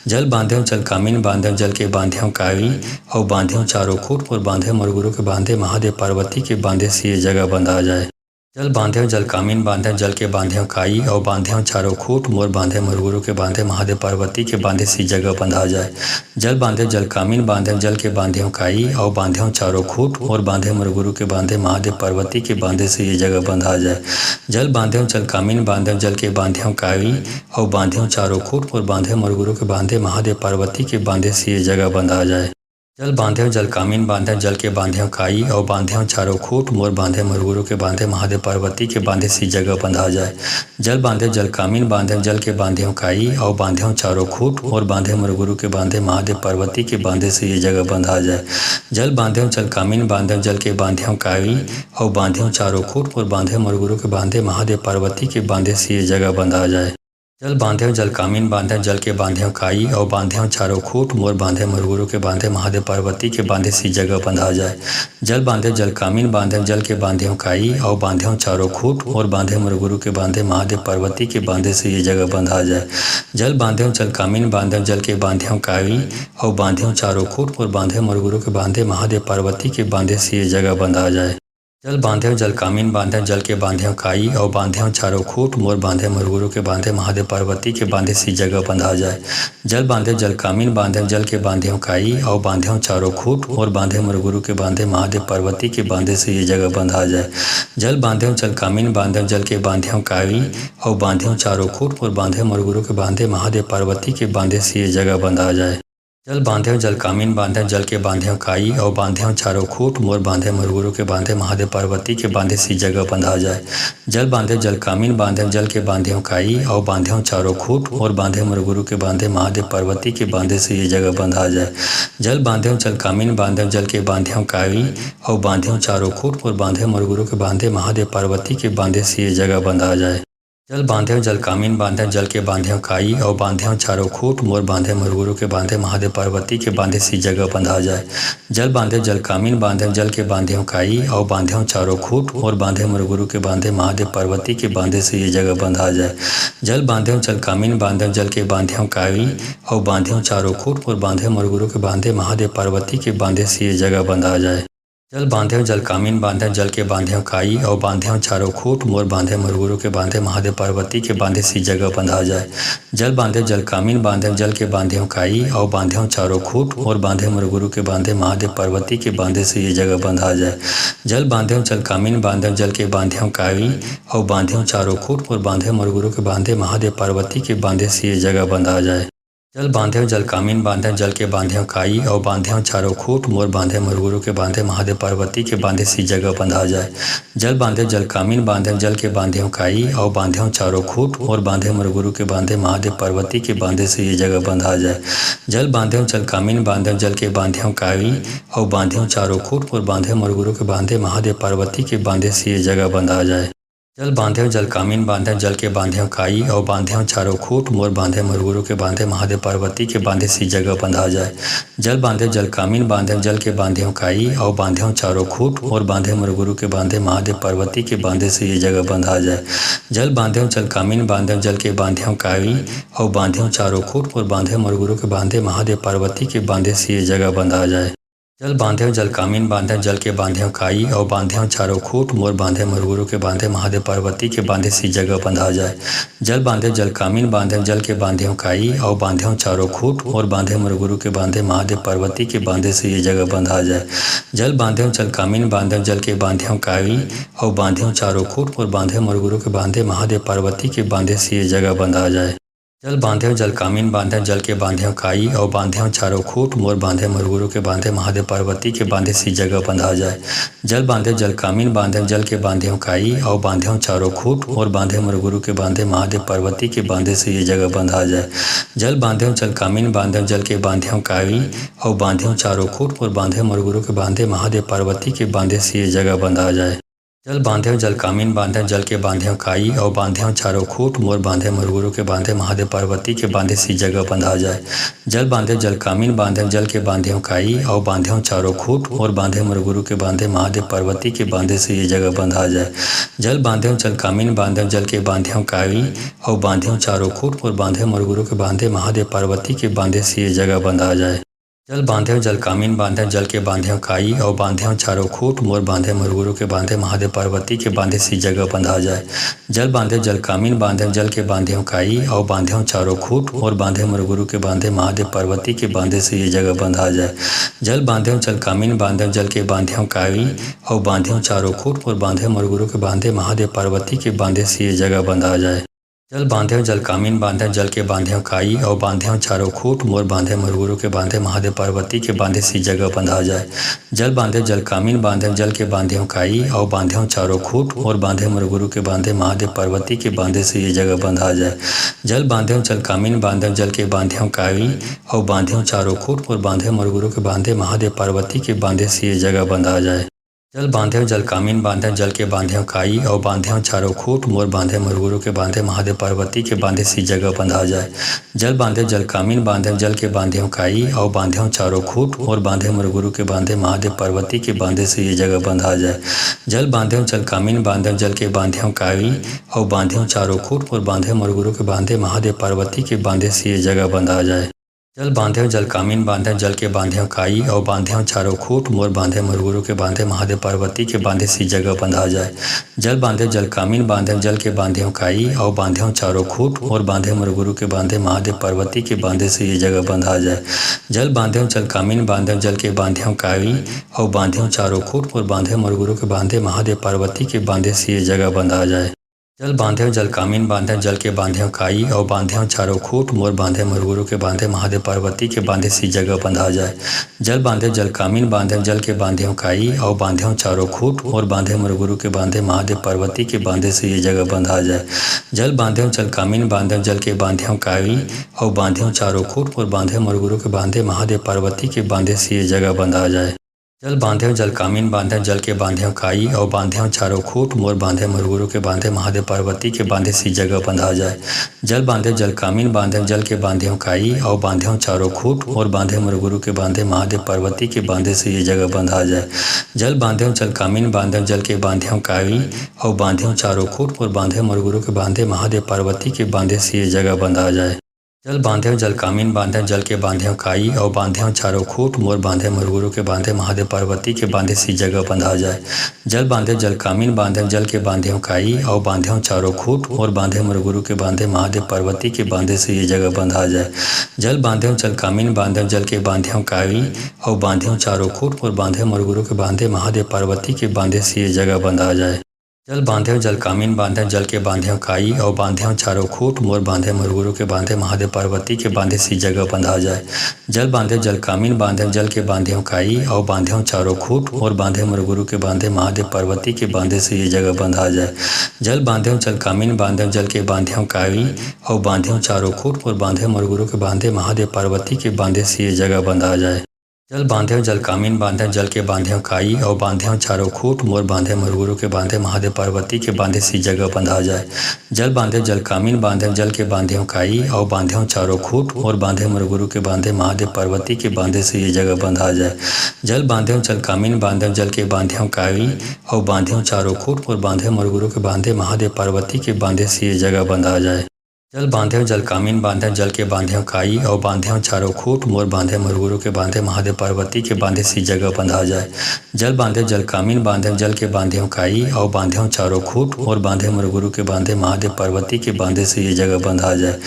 जल बांधे जल कामीन बांधे जल के बांधे काई और बांधे चारों खूट मोर बांधे मोर गुरु के बांधे महादेव पार्वती के बांधे से ये जगह बंधा जाए। जल बांधे जल कामीन बांधे जल के बांधे काई और बांधे चारों खूट मोर बांधे मोर गुरु के बांधे महादेव पार्वती के बांधे सी जगह बंधा जाए। जल बांधे जल कामीन बांधे जल के बांधे काई और बांधे चारों खूट मोर बांधे मोर गुरु के बांधे महादेव पार्वती के बांधे से ये जगह बंधा जाए। जल बांधे जल कामीन बांधे जल के बांधे काई और बांधे चारों खूट मोर बांधे मोर गुरु के बांधे महादेव पार्वती के बांधे से ये जगह बंधा जाए। जल बांधे जल कामीन बांधे जल के बांधे काई और बांधे चारों खूट मोर बांधे मोर गुरु के बांधे महादेव पार्वती के बांधे सी जगह बंधा जाए। जल बांधे जल कामीन बांधे जल के बांधे काई और बांधे चारों खूट मोर बांधे मोर गुरु के बांधे महादेव पार्वती के बांधे से ये जगह बंधा जाए। जल बांधे जल कामीन बांधे जल के बांधे काई और बांधे चारों खूट मोर बांधे मोर गुरु के बांधे महादेव पार्वती के बांधे से ये जगह बंधा जाए। जल बांधे जल कामीन बांधे जल के बांधे काई और बांधे चारों खूट मोर बांधे मोर गुरु के बांधे महादेव पार्वती के बांधे सी जगह बंधा जाए। जल बांधे जल कामीन बांधे जल के बांधे काई और बांधे चारों खूट मोर बांधे मोर गुरु के बांधे महादेव पार्वती के बांधे से ये जगह बंधा जाए। जल बांधे जल कामीन बांधे जल के बांधे काई और बांधे चारों खूट मोर बांधे मोर गुरु के बांधे महादेव पार्वती के बांधे से ये जगह बंधा जाए। जल बांधे जल कामीन बांधे जल के बांधे काई और बांधे चारों खूट मोर बांधे मोर गुरु के बांधे महादेव पार्वती के बांधे सी जगह बंधा जाए। जल बांधे जल कामीन बांधे जल के बांधे काई और बांधे चारों खूट मोर बांधे मोर गुरु के बांधे महादेव पार्वती के बांधे से ये जगह बंधा जाए। जल बांधे जल कामीन बांधे जल के बांधे काई और बांधे चारों खूट मोर बांधे मोर गुरु के बांधे महादेव पार्वती के बांधे से ये जगह बंधा जाए। जल बांधे जल कामीन बांधे जल के बांधे काई और बांधे चारों खूट मोर बांधे मोर गुरु के बांधे महादेव पार्वती के बांधे सी जगह बंधा जाए। जल बांधे जल कामीन बांधे जल के बांधे काई और बांधे चारों खूट मोर बांधे मोर गुरु के बांधे महादेव पार्वती के बांधे से ये जगह बंधा जाए। जल बांधे जल कामीन बांधे जल के बांधे काई और बांधे चारों खूट मोर बांधे मोर गुरु के बांधे महादेव पार्वती के बांधे से ये जगह बंधा जाए। जल बांधे जल कामीन बांधे जल के बांधे काई और बांधे चारों खूट मोर बांधे मोर गुरु के बांधे महादेव पार्वती के बांधे सी जगह बंधा जाए। जल बांधे जल कामीन बांधे जल के बांधे काई और बांधे चारों खूट मोर बांधे मोर गुरु के बांधे महादेव पार्वती के बांधे से ये जगह बंधा जाए। जल बांधे जल कामीन बांधे जल के बांधे काई और बांधे चारों खूट मोर बांधे मोर गुरु के बांधे महादेव पार्वती के बांधे से ये जगह बंधा जाए। जल बांधे जल कामीन बांधे जल के बांधे काई और बांधे चारों खूट मोर बांधे मोर गुरु के बांधे महादेव पार्वती के बांधे सी जगह बंधा जाए। जल बांधे जल कामीन बांधे जल के बांधे काई और बांधे चारों खूट मोर बांधे मोर गुरु के बांधे महादेव पार्वती के बांधे से ये जगह बंधा जाए। जल बांधे जल कामीन बांधे जल के बांधे काई और बांधे चारों खूट मोर बांधे मोर गुरु के बांधे महादेव पार्वती के बांधे से ये जगह बंधा जाए। जल बांधे जल कामीन बांधे जल के बांधे काई और बांधे चारों खूट मोर बांधे मोर गुरु के बांधे महादेव पार्वती के बांधे सी जगह बंधा जाए। जल बांधे जल कामीन बांधे जल के बांधे काई और बांधे चारों खूट मोर बांधे मोर गुरु के बांधे महादेव पार्वती के बांधे से ये जगह बंधा जाए। जल बांधे जल कामीन बांधे जल के बांधे काई और बांधे चारों खूट मोर बांधे मोर गुरु के बांधे महादेव पार्वती के बांधे से ये जगह बंधा जाए। जल बांधे जल कामीन बांधे जल के बांधे काई और बांधे चारों खूट मोर बांधे मोर गुरु के बांधे महादेव पार्वती के बांधे सी जगह बंधा जाए। जल बांधे जल कामीन बांधे जल के बांधे काई और बांधे चारों खूट मोर बांधे मोर गुरु के बांधे महादेव पार्वती के बांधे से ये जगह बंधा जाए। जल बांधे जल कामीन बांधे जल के बांधे काई और बांधे चारों खूट मोर बांधे मोर गुरु के बांधे महादेव पार्वती के बांधे से ये जगह बंधा जाए। जल बांधे जल कामीन बांधे जल के बांधे काई और बांधे चारों खूट मोर बांधे मोर गुरु के बांधे महादेव पार्वती के बांधे सी जगह बंधा जाए। जल बांधे जल कामीन बांधे जल के बांधे काई और बांधे चारों खूट मोर बांधे मोर गुरु के बांधे महादेव पार्वती के बांधे से ये जगह बंधा जाए। जल बांधे जल कामीन बांधे जल के बांधे काई और बांधे चारों खूट मोर बांधे मोर गुरु के बांधे महादेव पार्वती के बांधे से ये जगह बंधा जाए। जल बांधे जल कामीन बांधे जल के बांधे काई और बांधे चारों खूट मोर बांधे मोर गुरु के बांधे महादेव पार्वती के बांधे सी जगह बंधा जाए। जल बांधे जल कामीन बांधे जल के बांधे काई और बांधे चारों खूट मोर बांधे मोर गुरु के बांधे महादेव पार्वती के बांधे से ये जगह बंधा जाए। जल बांधे जल कामीन बांधे जल के बांधे काई और बांधे चारों खूट मोर बांधे मोर गुरु के बांधे महादेव पार्वती के बांधे से ये जगह बंधा जाए। जल बांधे जल कामीन बांधे जल के बांधे काई और बांधे चारों खूट मोर बांधे मरगुरु के बांधे महादेव पार्वती के बांधे सी जगह बंधा जाए। जल बांधे जल कामीन बांधे जल के बांधे काई और बांधे चारों खूट मोर बांधे मरगुरु के बांधे महादेव पार्वती के बांधे से ये जगह बंधा जाए। जल बांधे जल कामीन बांधे जल के बांधे काई और बांधे चारों खूट मोर बांधे मरगुरु के बांधे महादेव पार्वती के बांधे से ये जगह बंधा जाए। जल बांधे जल कामीन बांधे जल के बांधे काई और बांधे चारों खूट मोर बांधे मरगुरु के बांधे महादेव पार्वती के बांधे सी जगह बंधा जाए। जल बांधे जल कामीन बांधे जल के बांधे काई और बांधे चारों खूट मोर बांधे मरगुरु के बांधे महादेव पार्वती के बांधे से ये जगह बंधा जाए। जल बांधे जल कामीन बांधे जल के बांधे काई और बांधे चारों खूट मोर बांधे मरगुरु के बांधे महादेव पार्वती के बांधे से ये जगह बंधा जाए। जल बांधे जल कामीन बांधे जल के बांधे काई और बांधे चारों खूट मोर बांधे मरगुरु के बांधे महादेव पार्वती के बांधे सी जगह बंधा जाए। जल बांधे जल कामीन बांधे जल के बांधे काई और बांधे चारों खूट मोर बांधे मरगुरु के बांधे महादेव पार्वती के बांधे से ये जगह बंधा जाए। जल बांधे जल कामीन बांधे जल के बांधे काई और बांधे चारों खूट मोर बांधे मरगुरु के बांधे महादेव पार्वती के बांधे से ये जगह बंधा जाए। जल बांधे जल कामीन बांधे जल के बांधे काई और बांधे चारों खूट मोर बांधे मरगुरु के बांधे महादेव पार्वती के बांधे सी जगह बंधा जाए। जल बांधे जल कामीन बांधे जल के बांधे काई और बांधे चारों खूट मोर बांधे मरगुरु के बांधे महादेव पार्वती के बांधे से ये जगह बंधा जाए। जल बांधे जल कामीन बांधे जल के बांधे काई और बांधे चारों खूट मोर बांधे मरगुरु के बांधे महादेव पार्वती के बांधे से ये जगह बंधा जाए। जल बांधे जल कामीन बांधे जल के बांधे काई और बांधे चारों खूट मोर बांधे मरगुरु के बांधे महादेव पार्वती के बांधे सी जगह बंधा जाए। जल बांधे जल कामीन बांधे जल के बांधे काई और बांधे चारों खूट मोर बांधे मरगुरु के बांधे महादेव पार्वती के बांधे से ये जगह बंधा जाए। जल बांधे जल कामीन बांधे जल के बांधे काई और बांधे चारों खूट मोर बांधे मरगुरु के बांधे महादेव पार्वती के बांधे से ये जगह बंधा जाए। जल बांधे जल कामीन बांधे जल के बांधे काई और बांधे चारों खूट मोर बांधे मरगुरु के बांधे महादेव पार्वती के बांधे सी जगह बंधा जाए। जल बांधे जल कामीन बांधे जल के बांधे काई और बांधे चारों खूट मोर बांधे मरगुरु के बांधे महादेव पार्वती के बांधे से ये जगह बंधा जाए। जल बांधे जल कामीन बांधे जल के बांधे काई और बांधे चारों खूट मोर बांधे मरगुरु के बांधे महादेव पार्वती के बांधे से ये जगह बंधा जाए। जल बांधे जल कामीन बांधे जल के बांधे काई और बांधे चारों खूट मोर बांधे मरगुरु के बांधे महादेव पार्वती के बांधे सी जगह बंधा जाए। जल बांधे जल कामीन बांधे जल के बांधे काई और बांधे चारों खूट मोर बांधे मरगुरु के बांधे महादेव पार्वती के बांधे से ये जगह बंधा जाए। जल बांधे जल कामीन बांधे जल के बांधे काई और बांधे चारों खूट मोर बांधे मरगुरु के बांधे महादेव पार्वती के बांधे से ये जगह बंधा जाए। जल बांधे जल कामीन बांधे जल के बांधे काई और बांधे चारों खूट मोर बांधे मरगुरु के बांधे महादेव पार्वती के बांधे सी जगह बंधा जाए। जल बांधे जल कामीन बांधे जल के बांधे काई और बांधे चारों खूट मोर बांधे मरगुरु के बांधे महादेव पार्वती के बांधे से ये जगह बंधा जाए। जल बांधे जल कामीन बांधे जल के बांधे काई और बांधे चारों खूट मोर बांधे मरगुरु के बांधे महादेव पार्वती के बांधे से ये जगह बंधा जाए। जल बांधे जल कामीन बांधे जल के बांधे काई और बांधे चारों खूट मोर बांधे मरगुरु के बांधे महादेव पार्वती के बांधे सी जगह बंधा जाए। जल बांधे जल कामीन बांधे जल के बांधे काई और बांधे चारों खूट मोर बांधे मरगुरु के बांधे महादेव पार्वती के बांधे से ये जगह बंधा जाए। जल बांधे जल कामीन बांधे जल के बांधे काई और बांधे चारों खूट मोर बांधे मरगुरु के बांधे महादेव पार्वती के बांधे से ये जगह बंधा जाए। जल बांधे जल कामीन बांधे जल के बांधे काई और बांधे चारों खूट मोर बांधे मरगुरु के बांधे महादेव पार्वती के बांधे सी जगह बंधा जाए। जल बांधे जल कामीन बांधे जल के बांधे काई और बांधे चारों खूट मोर बांधे मरगुरु के बांधे महादेव पार्वती के बांधे से ये जगह बंधा जाए। जल बांधे जल कामीन बांधे जल के बांधे काई और बांधे चारों खूट मोर बांधे मरगुरु के बांधे महादेव पार्वती के बांधे से ये जगह बंधा जाए। जल बांधे जल कामीन बांधे जल के बांधे काई और बांधे चारों खूट मोर बांधे मरगुरु के बांधे महादेव पार्वती के बांधे सी जगह बंधा जाए। जल बांधे जल कामीन बांधे जल के बांधे काई और बांधे चारों खूट मोर बांधे मरगुरु के बांधे महादेव पार्वती के बांधे से ये जगह बंधा जाए।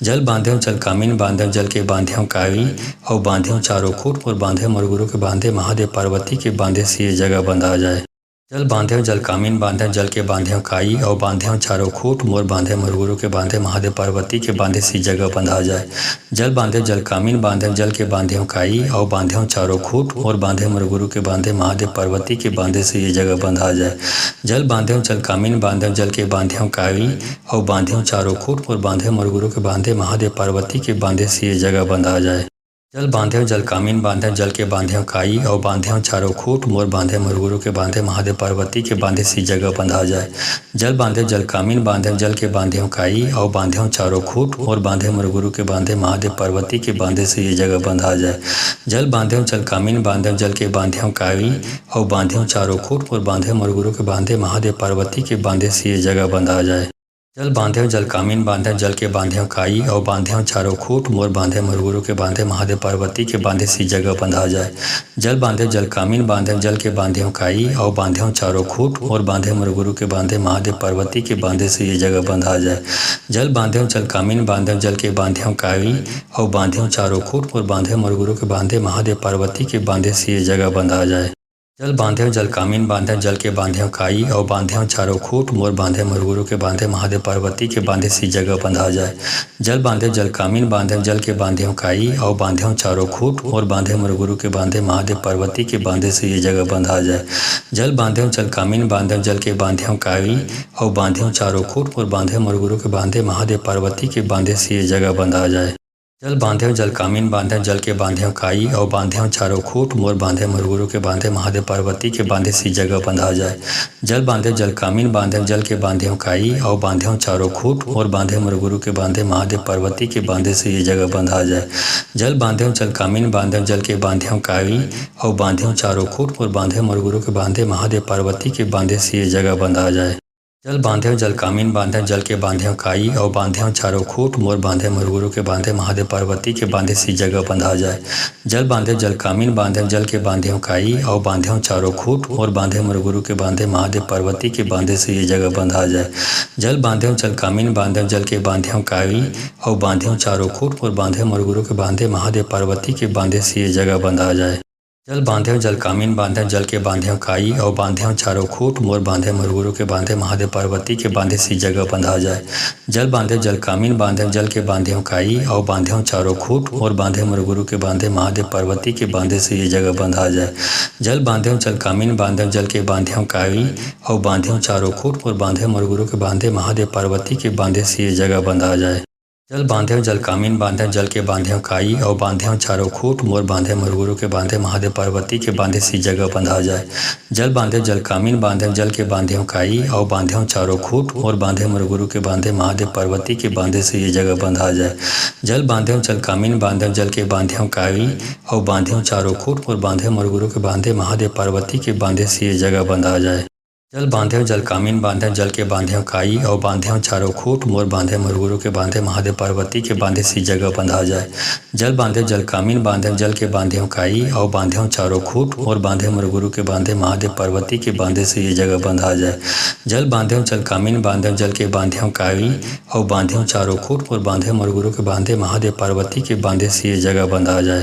जल बांधे जल कामीन बांधे जल के बांधे काई और बांधे चारों खूट मोर बांधे मरगुरु के बांधे महादेव पार्वती के बांधे से ये जगह बंधा जाए। जल बांधे जल कामीन बांधे जल के बांधे काई और बांधे चारों खूट मोर बांधे मरगुरु के बांधे महादेव पार्वती के बांधे सी जगह बंधा जाए। जल बांधे जल कामीन बांधे जल के बांधे काई और बांधे चारों खूट मोर बांधे मरगुरु के बांधे महादेव पार्वती के बांधे से ये जगह बंधा जाए। जल बांधे जल कामीन बांधे जल के बांधे काई और बांधे चारों खूट मोर बांधे मरगुरु के बांधे महादेव पार्वती के बांधे से ये जगह बंधा जाए। जल बांधे जल कामीन बांधे जल के बांधे काई और बांधे चारों खूट मोर बांधे मुरगुरु के बांधे महादेव पार्वती के बांधे सी जगह बंधा जाए। जल बांधे जल कामीन बांधे जल के बांधे काई और बांधे चारों खूट मोर बांधे मुरगुरु के बांधे महादेव पार्वती के बांधे से ये जगह बंधा जाए। जल बांधे जल कामीन बांधे जल के बांधे काई और बांधे चारों खूट मोर बांधे मुरगुरु के बांधे महादेव पार्वती के बांधे से ये जगह बंधा जाए। जल बांधे जल कामीन बांधे जल के बांधे काई और बांधे चारों खूट मोर बांधे मुरगुरु के बांधे महादेव पार्वती के बांधे सी जगह बंधा जाए। जल बांधे जल कामीन बांधे जल के बांधे काई और बांधे चारों खूट मोर बांधे मुरगुरु के बांधे महादेव पार्वती के बांधे से ये जगह बंधा जाए। जल बांधे जल कामीन बांधे जल के बांधे काई और बांधे चारों खूट मोर बांधे मुरगुरु के बांधे महादेव पार्वती के बांधे से ये जगह बंधा जाए। जल बांधे जल कामीन बांधे जल के बांधे काई और बांधे चारों खूट मोर बांधे मुरगुरु के बांधे महादेव पार्वती के बांधे सी जगह बंधा जाए। जल बांधे जल कामीन बांधे जल के बांधे काई और बांधे चारों खूट मोर बांधे मुरगुरु के बांधे महादेव पार्वती के बांधे से ये जगह बंधा जाए। जल बांधे जल कामीन बांधे जल के बांधे काई और बांधे चारों खूट मोर बांधे मुरगुरु के बांधे महादेव पार्वती के बांधे से ये जगह बंधा जाए। जल बांधे जल कामीन बांधे जल के बांधे काई और बांधे चारों खूट मोर बांधे मुरगुरु के बांधे महादेव पार्वती के बांधे सी जगह बंधा जाए। जल बांधे जल कामीन बांधे जल के बांधे काई और बांधे चारों खूट मोर बांधे मुरगुरु के बांधे महादेव पार्वती के बांधे से ये जगह बंधा जाए। जल बांधे जल कामीन बांधे जल के बांधे काई और बांधे चारों खूट मोर बांधे मुरगुरु के बांधे महादेव पार्वती के बांधे से ये जगह बंधा जाए। जल बांधे जल कामीन बांधे जल के बांधे काई और बांधे चारों खूट मोर बांधे मुरगुरु के बांधे महादेव पार्वती के बांधे सी जगह बंधा जाए। जल बांधे जल कामीन बांधे जल के बांधे काई और बांधे चारों खूट मोर बांधे मुरगुरु के बांधे महादेव पार्वती के बांधे से ये जगह बंधा जाए। जल बांधे जल कामीन बांधे जल के बांधे काई और बांधे चारों खूट मोर बांधे मुरगुरु के बांधे महादेव पार्वती के बांधे से ये जगह बंधा जाए। जल बांधे जल कामीन बांधे जल के बांधे काई और बांधे चारों खूट मोर बांधे मुरगुरु के बांधे महादेव पार्वती के बांधे सी जगह बंधा जाए। जल बांधे जल कामीन बांधे जल के बांधे काई और बांधे चारों खूट मोर बांधे मुरगुरु के बांधे महादेव पार्वती के बांधे से ये जगह बंधा जाए। जल बांधे जल कामीन बांधे जल के बांधे काई और बांधे चारों खूट मोर बांधे मुरगुरु के बांधे महादेव पार्वती के बांधे से ये जगह बंधा जाए। जल बांधे जल कामीन बांधे जल के बांधे काई और बांधे चारों खूट मोर बांधे मुरगुरु के बांधे महादेव पार्वती के बांधे सी जगह बंधा जाए। जल बांधे जल कामीन बांधे जल के बांधे काई और बांधे चारों खूट मोर बांधे मुरगुरु के बांधे महादेव पार्वती के बांधे से ये जगह बंधा जाए। जल बांधे जल कामीन बांधे जल के बांधे काई और बांधे चारों खूट मोर बांधे मुरगुरु के बांधे महादेव पार्वती के बांधे से ये जगह बंधा जाए। जल बांधे जल कामीन बांधे जल के बांधे काई और बांधे चारों खूट मोर बांधे मुरगुरु के बांधे महादेव पार्वती के बांधे सी जगह बंधा जाए। जल बांधे जल कामीन बांधे जल के बांधे काई और बांधे चारों खूट मोर बांधे मुरगुरु के बांधे महादेव पार्वती के बांधे से ये जगह बंधा जाए। जल बांधे जल कामीन बांधे जल के बांधे काई और बांधे चारों खूट मोर बांधे मुरगुरु के बांधे महादेव पार्वती के बांधे से ये जगह बंधा जाए। जल बांधे जल कामीन बांधे जल के बांधे काई और बांधे चारों खूट मोर बांधे मुरगुरु के बांधे महादेव पार्वती के बांधे सी जगह बंधा जाए।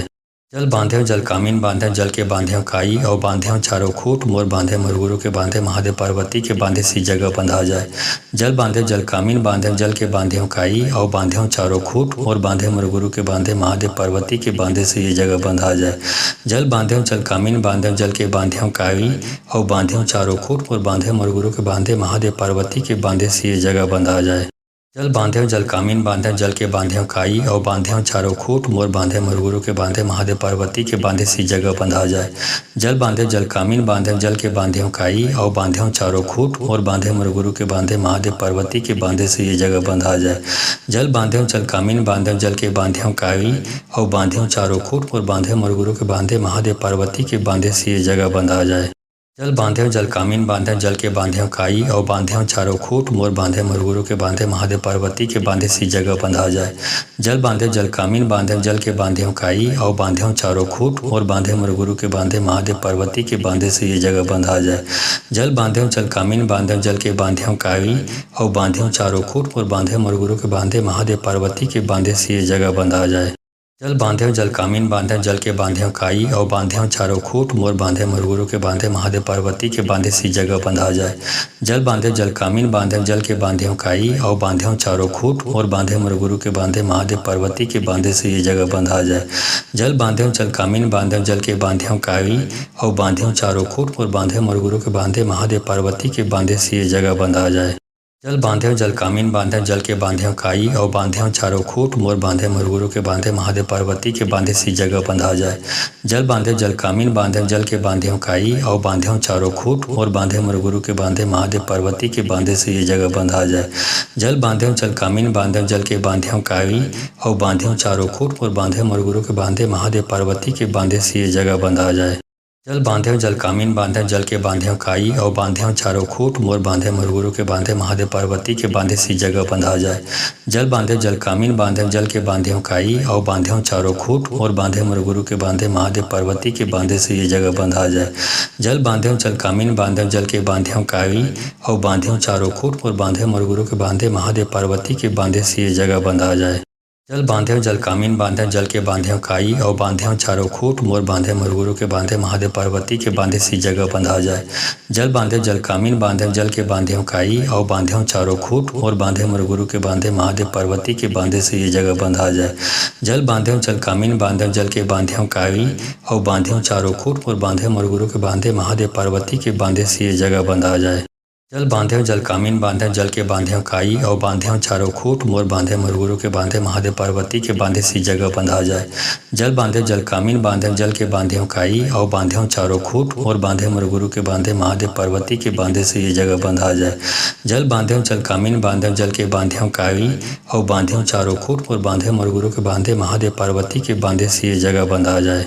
जल बांधे जल कामीन बांधे जल के बांधे काई और बांधे चारों खूट मोर बांधे मुरगुरु के बांधे महादेव पार्वती के बांधे से ये जगह बंधा जाए। जल बांधे जल कामीन बांधे जल के बांधे काई और बांधे चारों खूट मोर बांधे मुरगुरु के बांधे महादेव पार्वती के बांधे से ये जगह बंधा जाए। जल बांधे जल कामीन बांधे जल के बांधे काई और बांधे चारों खूट मोर बांधे मुरगुरु के बांधे महादेव पार्वती के बांधे सी जगह बंधा जाए। जल बांधे जल कामीन बांधे जल के बांधे काई और बांधे चारों खूट मोर बांधे मुरगुरु के बांधे महादेव पार्वती के बांधे से ये जगह बंधा जाए। जल बांधे जल कामीन बांधे जल के बांधे काई और बांधे चारों खूट मोर बांधे मुरगुरु के बांधे महादेव पार्वती के बांधे से ये जगह बंधा जाए। जल बांधे जल कामीन बांधे जल के बांधे काई और बांधे चारों खूट मोर बांधे मुरगुरु के बांधे महादेव पार्वती के बांधे सी जगह बंधा जाए। जल बांधे जल कामीन बांधे जल के बांधे काई और बांधे चारों खूट मोर बांधे मुरगुरु के बांधे महादेव पार्वती के बांधे से ये जगह बंधा जाए। जल बांधे जल कामीन बांधे जल के बांधे काई और बांधे चारों खूट मोर बांधे मुरगुरु के बांधे महादेव पार्वती के बांधे से ये जगह बंधा जाए। जल बांधे जल कामीन बांधे जल के बांधे काई और बांधे चारों खूट मोर बांधे मुरगुरु के बांधे महादेव पार्वती के बांधे सी जगह बंधा जाए। जल बांधे जल कामीन बांधे जल के बांधे काई और बांधे चारों खूट मोर बांधे मुरगुरु के बांधे महादेव पार्वती के बांधे से ये जगह बंधा जाए। जल बांधे जल कामीन बांधे जल के बांधे काई और बांधे चारों खूट मोर बांधे मुरगुरु के बांधे महादेव पार्वती के बांधे से ये जगह बंधा जाए। जल बांधे जल कामीन बांधे जल के बांधे काई और बांधे चारों खूट मोर बांधे मोर गुरु के बांधे महादेव पार्वती के बांधे सी जगह बंधा जाए। जल बांधे जल कामीन बांधे जल के बांधे काई और बांधे चारों खूट मोर बांधे मोर गुरु के बांधे महादेव पार्वती के बांधे से ये जगह बंधा जाए। जल बांधे जल कामीन बांधे जल के बांधे काई और बांधे चारों खूट मोर बांधे मोर गुरु के बांधे महादेव पार्वती के बांधे से ये जगह बंधा जाए। जल बांधे जल कामीन बांधे जल के बांधे काई और बांधे चारों खूट मोर बांधे मोर गुरु के बांधे महादेव पार्वती के बांधे सी जगह बंधा जाए। जल बांधे जल कामीन बांधे जल के बांधे काई और बांधे चारों खूट मोर बांधे मोर गुरु के बांधे महादेव पार्वती के बांधे से ये जगह बंधा जाए। जल बांधे जल कामीन बांधे जल के बांधे काई और बांधे चारों खूट मोर बांधे मोर गुरु के बांधे महादेव पार्वती के बांधे से ये जगह बंधा जाए। जल बांधे जल कामीन बांधे जल के बांधे काई और बांधे चारों खूट मोर बांधे मोर गुरु के बांधे महादेव पार्वती के बांधे सी जगह बंधा जाए। जल बांधे जल कामीन बांधे जल के बांधे काई और बांधे चारों खूट मोर बांधे मोर गुरु के बांधे महादेव पार्वती के बांधे से ये जगह बंधा जाए। जल बांधे जल कामीन बांधे जल के बांधे काई और बांधे चारों खूट मोर बांधे मोर गुरु के बांधे महादेव पार्वती के बांधे से ये जगह बंधा जाए। जल बांधे जल कामीन बांधे जल के बांधे काई और बांधे चारों खूट मोर बांधे मोर गुरु के बांधे महादेव पार्वती के बांधे सी जगह बंधा जाए। जल बांधे जल कामीन बांधे जल के बांधे काई और बांधे चारों खूट मोर बांधे मोर गुरु के बांधे महादेव पार्वती के बांधे से ये जगह बंधा जाए। जल बांधे जल कामीन बांधे जल के बांधे काई और बांधे चारों खूट मोर बांधे मोर गुरु के बांधे महादेव पार्वती के बांधे से ये जगह बंधा जाए। जल बांधे जल कामीन बांधे जल के बांधे काई और बांधे चारों खूट मोर बांधे मोर गुरु के बांधे महादेव पार्वती के बांधे सी जगह बंधा जाए।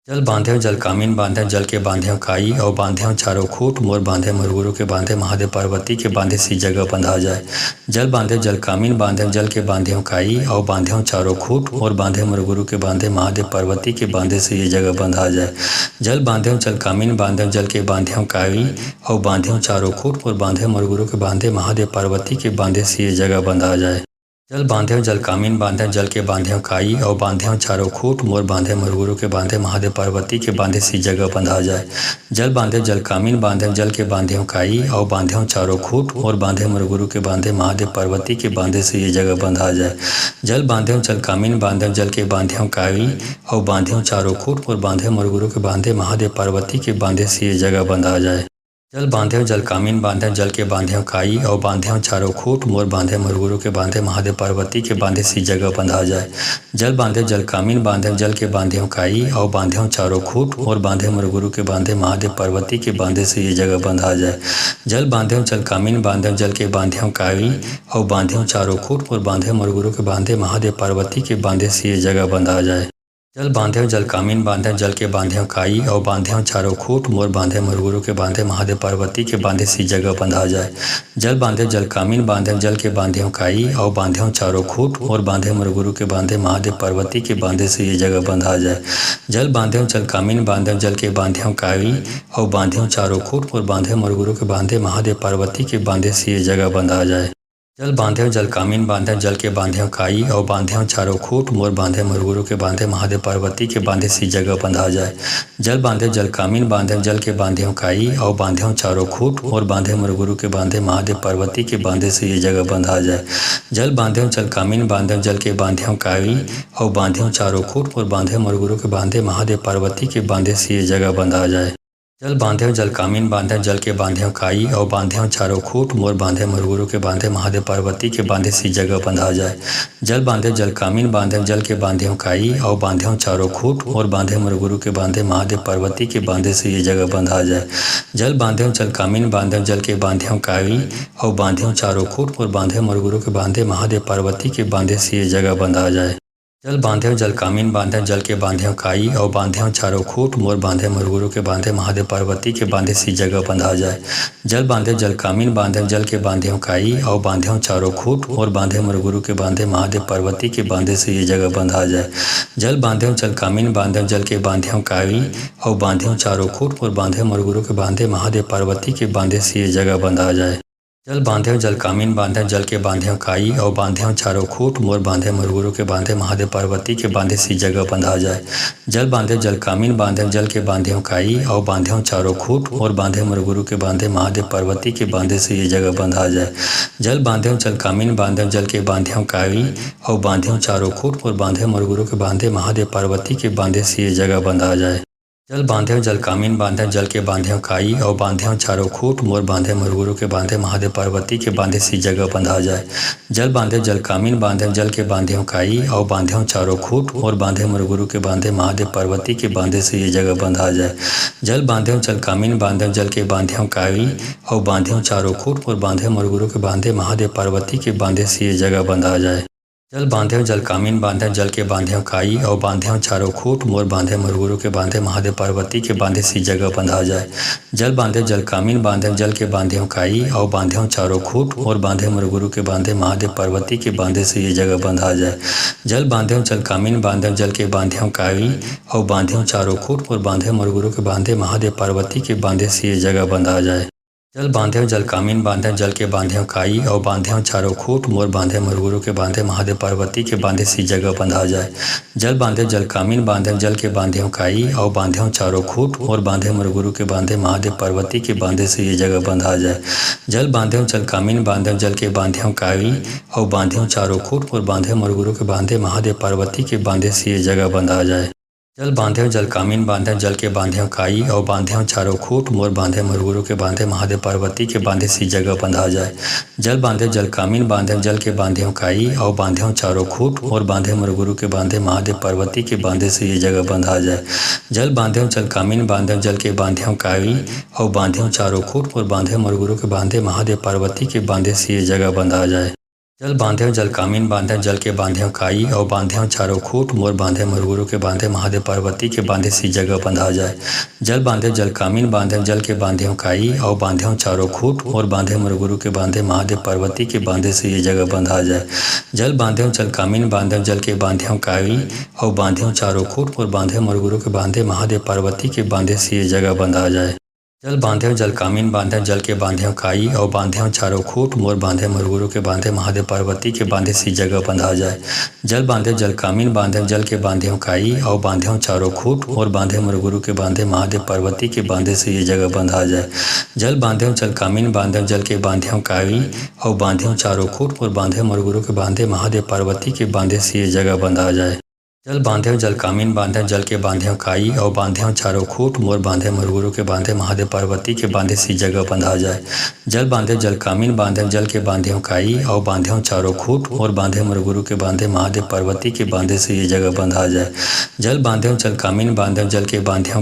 जल बांधे जल कामीन बांधे जल के बांधे काई और बांधे चारों खूट मोर बांधे मोर गुरु के बांधे महादेव पार्वती के बांधे से ये जगह बंधा जाए। जल बांधे जल कामीन बांधे जल के बांधे काई और बांधे चारों खूट मोर बांधे मोर गुरु के बांधे महादेव पार्वती के बांधे से ये जगह बंधा जाए। जल बांधे जल कामीन बांधे जल के बांधे काई और बांधे चारों खूट मोर बांधे मोर गुरु के बांधे महादेव पार्वती के बांधे सी जगह बंधा जाए। जल बांधे जल कामीन बांधे जल के बांधे काई और बांधे चारों खूट मोर बांधे मोर गुरु के बांधे महादेव पार्वती के बांधे से ये जगह बंधा जाए। जल बांधे जल कामीन बांधे जल के बांधे काई और बांधे चारों खूट मोर बांधे मोर गुरु के बांधे महादेव पार्वती के बांधे से ये जगह बंधा जाए। जल बांधे जल कामीन बांधे जल के बांधे काई और बांधे चारों खूट मोर बांधे मोर गुरु के बांधे महादेव पार्वती के बांधे सी जगह बंधा जाए। जल बांधे जल कामीन बांधे जल के बांधे काई और बांधे चारों खूट मोर बांधे मोर गुरु के बांधे महादेव पार्वती के बांधे से ये जगह बंधा जाए। जल बांधे जल कामीन बांधे जल के बांधे काई और बांधे चारों खूट मोर बांधे मोर गुरु के बांधे महादेव पार्वती के बांधे से ये जगह बंधा जाए। जल बांधे जल कामीन बांधे जल के बांधे काई और बांधे चारों खूट मोर बांधे मोर गुरु के बांधे महादेव पार्वती के बांधे सी जगह बंधा जाए। जल बांधे जल कामीन बांधे जल के बांधे काई और बांधे चारों खूट मोर बांधे मोर गुरु के बांधे महादेव पार्वती के बांधे से ये जगह बंधा जाए। जल बांधे जल कामीन बांधे जल के बांधे काई और बांधे चारों खूट मोर बांधे मोर गुरु के बांधे महादेव पार्वती के बांधे से ये जगह बंधा जाए। जल बांधे जल कामीन बांधे जल के बांधे काई और बांधे चारों खूट मोर बांधे मोर गुरु के बांधे महादेव पार्वती के बांधे सी जगह बंधा जाए। जल बांधे जल कामीन बांधे जल के बांधे काई और बांधे चारों खूट मोर बांधे मोर गुरु के बांधे महादेव पार्वती के बांधे से ये जगह बंधा जाए। जल बांधे जल कामीन बांधे जल के बांधे काई और बांधे चारों खूट मोर बांधे मोर गुरु के बांधे महादेव पार्वती के बांधे से ये जगह बंधा जाए। जल बांधे जल कामीन बांधे जल के बांधे काई और बांधे चारों खूट मोर बांधे मोर गुरु के बांधे महादेव पार्वती के बांधे सी जगह बंधा जाए। जल बांधे जल कामीन बांधे जल के बांधे काई और बांधे चारों खूट मोर बांधे मोर गुरु के बांधे महादेव पार्वती के बांधे से ये जगह बंधा जाए। जल बांधे जल कामीन बांधे जल के बांधे काई और बांधे चारों खूट मोर बांधे मोर गुरु के बांधे महादेव पार्वती के बांधे से ये जगह बंधा जाए। जल बांधे जल कामीन बांधे जल के बांधे काई और बांधे चारों खूट मोर बांधे मोर गुरु के बांधे महादेव पार्वती के बांधे सी जगह बंधा जाए। जल बांधे जल कामीन बांधे जल के बांधे काई और बांधे चारों खूट मोर बांधे मोर गुरु के बांधे महादेव पार्वती के बांधे से ये जगह बंधा जाए। जल बांधे जल कामीन बांधे जल के बांधे काई और बांधे चारों खूट मोर बांधे मोर गुरु के बांधे महादेव पार्वती के बांधे से ये जगह बंधा जाए। जल बांधे जल कामीन बांधे जल के बांधे काई और बांधे चारों खूट मोर बांधे मोर गुरु के बांधे महादेव पार्वती के बांधे सी जगह बंधा जाए। जल बांधे जल कामीन बांधे जल के बांधे काई और बांधे चारों खूट मोर बांधे मोर गुरु के बांधे महादेव पार्वती के बांधे से ये जगह बंधा जाए। जल बांधे जल कामीन बांधे जल के बांधे काई और बांधे चारों खूट मोर बांधे मोर गुरु के बांधे महादेव पार्वती के बांधे से ये जगह बंधा जाए। जल बांधे जल कामीन बांधे जल के बांधे काई और बांधे चारों खूट मोर बांधे मोर गुरु के बांधे महादेव पार्वती के बांधे सी जगह बंधा जाए। जल बांधे जल कामीन बांधे जल के बांधे काई और बांधे चारों खूट मोर बांधे मोर गुरु के बांधे महादेव पार्वती के बांधे से ये जगह बंधा जाए। जल बांधे जल कामीन बांधे जल के बांधे काई और बांधे चारों खूट मोर बांधे मोर गुरु के बांधे महादेव पार्वती के बांधे से ये जगह बंधा जाए। जल बांधे जल कामीन बांधे जल के बांधे काई और बांधे चारों खूट मोर बांधे मोर गुरु के बांधे महादेव पार्वती के बांधे सी जगह बंधा जाए। जल बांधे जल कामीन बांधे जल के बांधे काई और बांधे चारों खूट मोर बांधे मोर गुरु के बांधे महादेव पार्वती के बांधे से ये जगह बंधा जाए। जल बांधे जल कामीन बांधे जल के बांधे काई और बांधे चारों खूट मोर बांधे मोर गुरु के बांधे महादेव पार्वती के बांधे से ये जगह बंधा जाए। जल बांधे जल कामीन बांधे जल के बांधे काई और बांधे चारों खूट मोर बांधे मोर गुरु के बांधे महादेव पार्वती के बांधे सी जगह बंधा जाए। जल बांधे जल कामीन बांधे जल के बांधे काई और बांधे चारों खूट मोर बांधे मोर गुरु के बांधे महादेव पार्वती के बांधे से ये जगह बंधा जाए। जल बांधे जल कामीन बांधे जल के बांधे काई और बांधे चारों खूट मोर बांधे मोर गुरु के बांधे महादेव पार्वती के बांधे से ये जगह बंधा जाए। जल बांधे जल कामीन बांधे जल के बांधे काई और बांधे चारों खूट मोर बांधे मोर गुरु के बांधे महादेव पार्वती के बांधे सी जगह बंधा जाए। जल बांधे जल कामीन बांधे जल के बांधे काई और बांधे चारों खूट मोर बांधे मोर गुरु के बांधे महादेव पार्वती के बांधे से ये जगह बंधा जाए। जल बांधे जल कामीन बांधे जल के बांधे काई और बांधे चारों खूट मोर बांधे मोर गुरु के बांधे महादेव पार्वती के बांधे से ये जगह बंधा जाए। जल बांधे जल कामीन बांधे जल के बांधे काई और बांधे चारों खूट मोर बांधे मोर गुरु के बांधे महादेव पार्वती के बांधे सी जगह बंधा जाए। जल बांधे जल कामीन बांधे जल के बांधे काई और बांधे चारों खूट मोर बांधे मोर गुरु के बांधे महादेव पार्वती के बांधे से ये जगह बंधा जाए। जल बांधे जल कामीन बांधे जल के बांधे काई और बांधे चारों खूट मोर बांधे मोर गुरु के बांधे महादेव पार्वती के बांधे से ये जगह बंधा जाए। जल बांधे जल कामीन बांधे जल के बांधे काई और बांधे चारों खूट मोर बांधे मोर गुरु के बांधे महादेव पार्वती के बांधे सी जगह बंधा जाए। जल बांधे जल कामीन बांधे जल के बांधे काई और बांधे चारों खूट मोर बांधे मोर गुरु के बांधे महादेव पार्वती के बांधे से ये जगह बंधा जाए। जल बांधे जल कामीन बांधे जल के बांधे काई और बांधे चारों खूट मोर बांधे मोर गुरु के बांधे महादेव पार्वती के बांधे से ये जगह बंधा जाए। जल बांधे जल कामीन बांधे जल के बांधे काई और बांधे चारों खूट मोर बांधे मोर गुरु के बांधे महादेव पार्वती के बांधे सी जगह बंधा जाए। जल बांधे जल कामीन बांधे जल के बांधे काई और बांधे चारों खूट मोर बांधे मोर गुरु के बांधे महादेव पार्वती के बांधे से ये जगह बंधा जाए। जल बांधे जल कामीन बांधे जल के बांधे काई और बांधे चारों खूट मोर बांधे मोर गुरु के बांधे महादेव पार्वती के बांधे से ये जगह बंधा जाए। जल बांधे जल कामीन बांधे जल के बांधे काई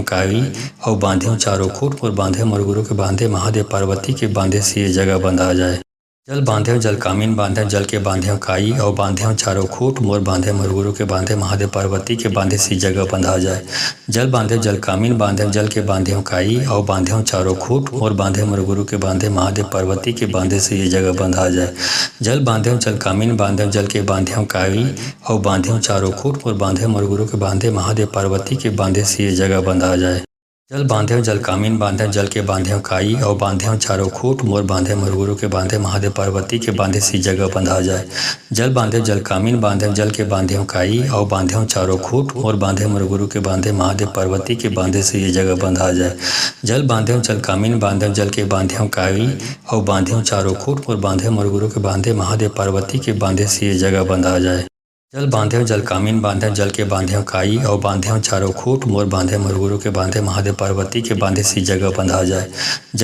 और बांधे चारों खूट मोर बांधे मोर गुरु के बांधे महादेव पार्वती के बांधे सी जगह बंधा जाए। जल बांधे जल कामीन बांधे जल के बांधे काई और बांधे चारों खूट मोर बांधे मोर गुरु के बांधे महादेव पार्वती के बांधे से ये जगह बंधा जाए। जल बांधे जल कामीन बांधे जल के बांधे काई और बांधे चारों खूट मोर बांधे मोर गुरु के बांधे महादेव पार्वती के बांधे से ये जगह बंधा जाए। जल बांधे जल कामीन बांधे जल के बांधे काई और बांधे चारों खूट मोर बांधे मोर गुरु के बांधे महादेव पार्वती के बांधे सी जगह बंधा जाए। जल बांधे जल कामीन बांधे जल के बांधे काई और बांधे चारों खूट मोर बांधे मोर गुरु के बांधे महादेव पार्वती के बांधे से ये जगह बंधा जाए। जल बांधे जल कामीन बांधे जल के बांधे काई और बांधे चारों खूट मोर बांधे मोर गुरु के बांधे महादेव पार्वती के बांधे से ये जगह बंधा जाए। जल बांधे जल कामीन बांधे जल के बांधे काई और बांधे चारों खूट मोर बांधे मोर गुरु के बांधे महादेव पार्वती के बांधे सी जगह बंधा जाए। जल बांधे जल कामीन बांधे जल के बांधे काई और बांधे चारों खूट मोर बांधे मोर गुरु के बांधे महादेव पार्वती के बांधे से ये जगह बंधा जाए। जल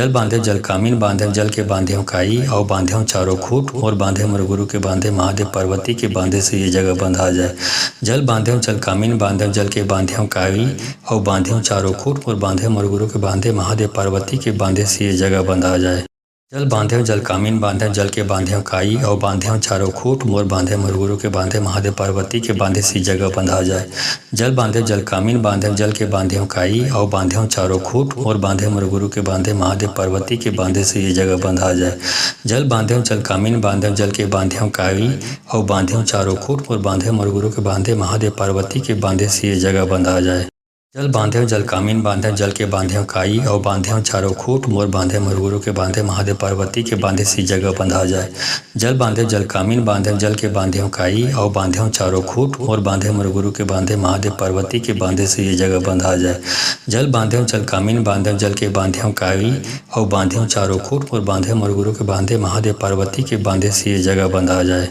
बांधे जल कामीन बांधे जल के बांधे काई और बांधे चारों खूट मोर बांधे मोर गुरु के बांधे महादेव पार्वती के बांधे से ये जगह बंधा जाए। जल बांधे जल कामीन बांधे जल के बांधे काई और बांधे चारों खूट मोर बांधे मोर गुरु के बांधे महादेव पार्वती के बांधे सी जगह बंधा जाए। जल बांधे जल कामीन बांधे जल के बांधे काई और बांधे चारों खूट मोर बांधे मोर गुरु के बांधे महादेव पार्वती के बांधे से ये जगह बंधा जाए। जल बांधे जल कामीन बांधे जल के बांधे काई और बांधे चारों खूट मोर बांधे मोर गुरु के बांधे महादेव पार्वती के बांधे से ये जगह बंधा जाए। जल बांधे जल कामीन बांधे जल के बांधे काई और बांधे चारों खूट मोर बांधे मोर गुरु के बांधे महादेव पार्वती के बांधे सी जगह बंधा जाए। जल बांधे जल कामीन बांधे जल के बांधे काई और बांधे चारों खूट मोर बांधे मोर गुरु के बांधे महादेव पार्वती के बांधे से ये जगह बंधा जाए। जल बांधे जल कामीन बांधे जल के बांधे काई और बांधे चारों खूट मोर बांधे मोर गुरु के बांधे महादेव पार्वती के बांधे से ये जगह बंधा जाए।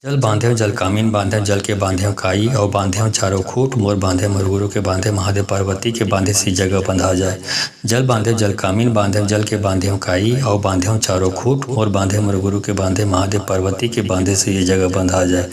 जल बांधे जल कामीन बांधे जल के बांधे काई और बांधे चारों खूट मोर बांधे मरगुरु के बांधे महादेव पार्वती के बांधे सी जगह बंधा जाए। जल बांधे जल कामीन बांधे जल के बांधे काई और बांधे चारों खूट मोर बांधे मरगुरु के बांधे महादेव पार्वती के बांधे से ये जगह बंधा जाए।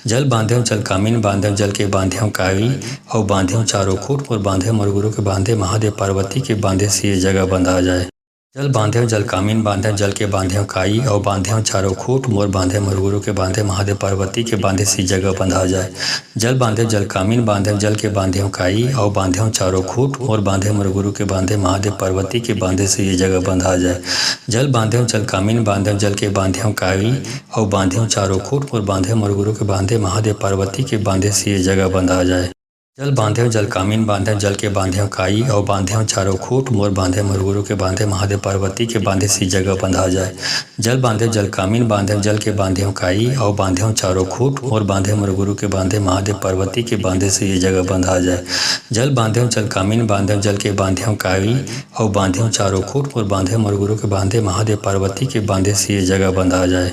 जल बांधे जल कामीन बांधे जल के बांधे काई और बांधे चारों खूट मोर बांधे मरगुरु के बांधे महादेव पार्वती के बांधे से ये जगह बंधा जाए। जल बांधे जल कामीन बांधे जल के बांधे काई और बांधे चारों खूट मोर बांधे मरगुरु के बांधे महादेव पार्वती के बांधे सी जगह बंधा जाए। जल बांधे जल कामीन बांधे जल के बांधे काई और बांधे चारों खूट मोर बांधे मरगुरु के बांधे महादेव पार्वती के बांधे से ये जगह बंधा जाए। जल बांधे जल कामीन बांधे जल के बांधे काई और बांधे चारों खूट मोर बांधे मरगुरु के बांधे महादेव पार्वती के बांधे से ये जगह बंधा जाए। जल बांधे जल कामीन बांधे जल के बांधे काई और बांधे चारों खूट मोर बांधे मरगुरु के बांधे महादेव पार्वती के बांधे सी जगह बंधा जाए। जल बांधे जल कामीन बांधे जल के बांधे काई और बांधे चारों खूट मोर बांधे मरगुरु के बांधे महादेव पार्वती के बांधे से ये जगह बंधा जाए। जल बांधे जल कामीन बांधे जल के बांधे काई और बांधे चारों खूट मोर बांधे मरगुरु के बांधे महादेव पार्वती के बांधे से ये जगह बंधा जाए।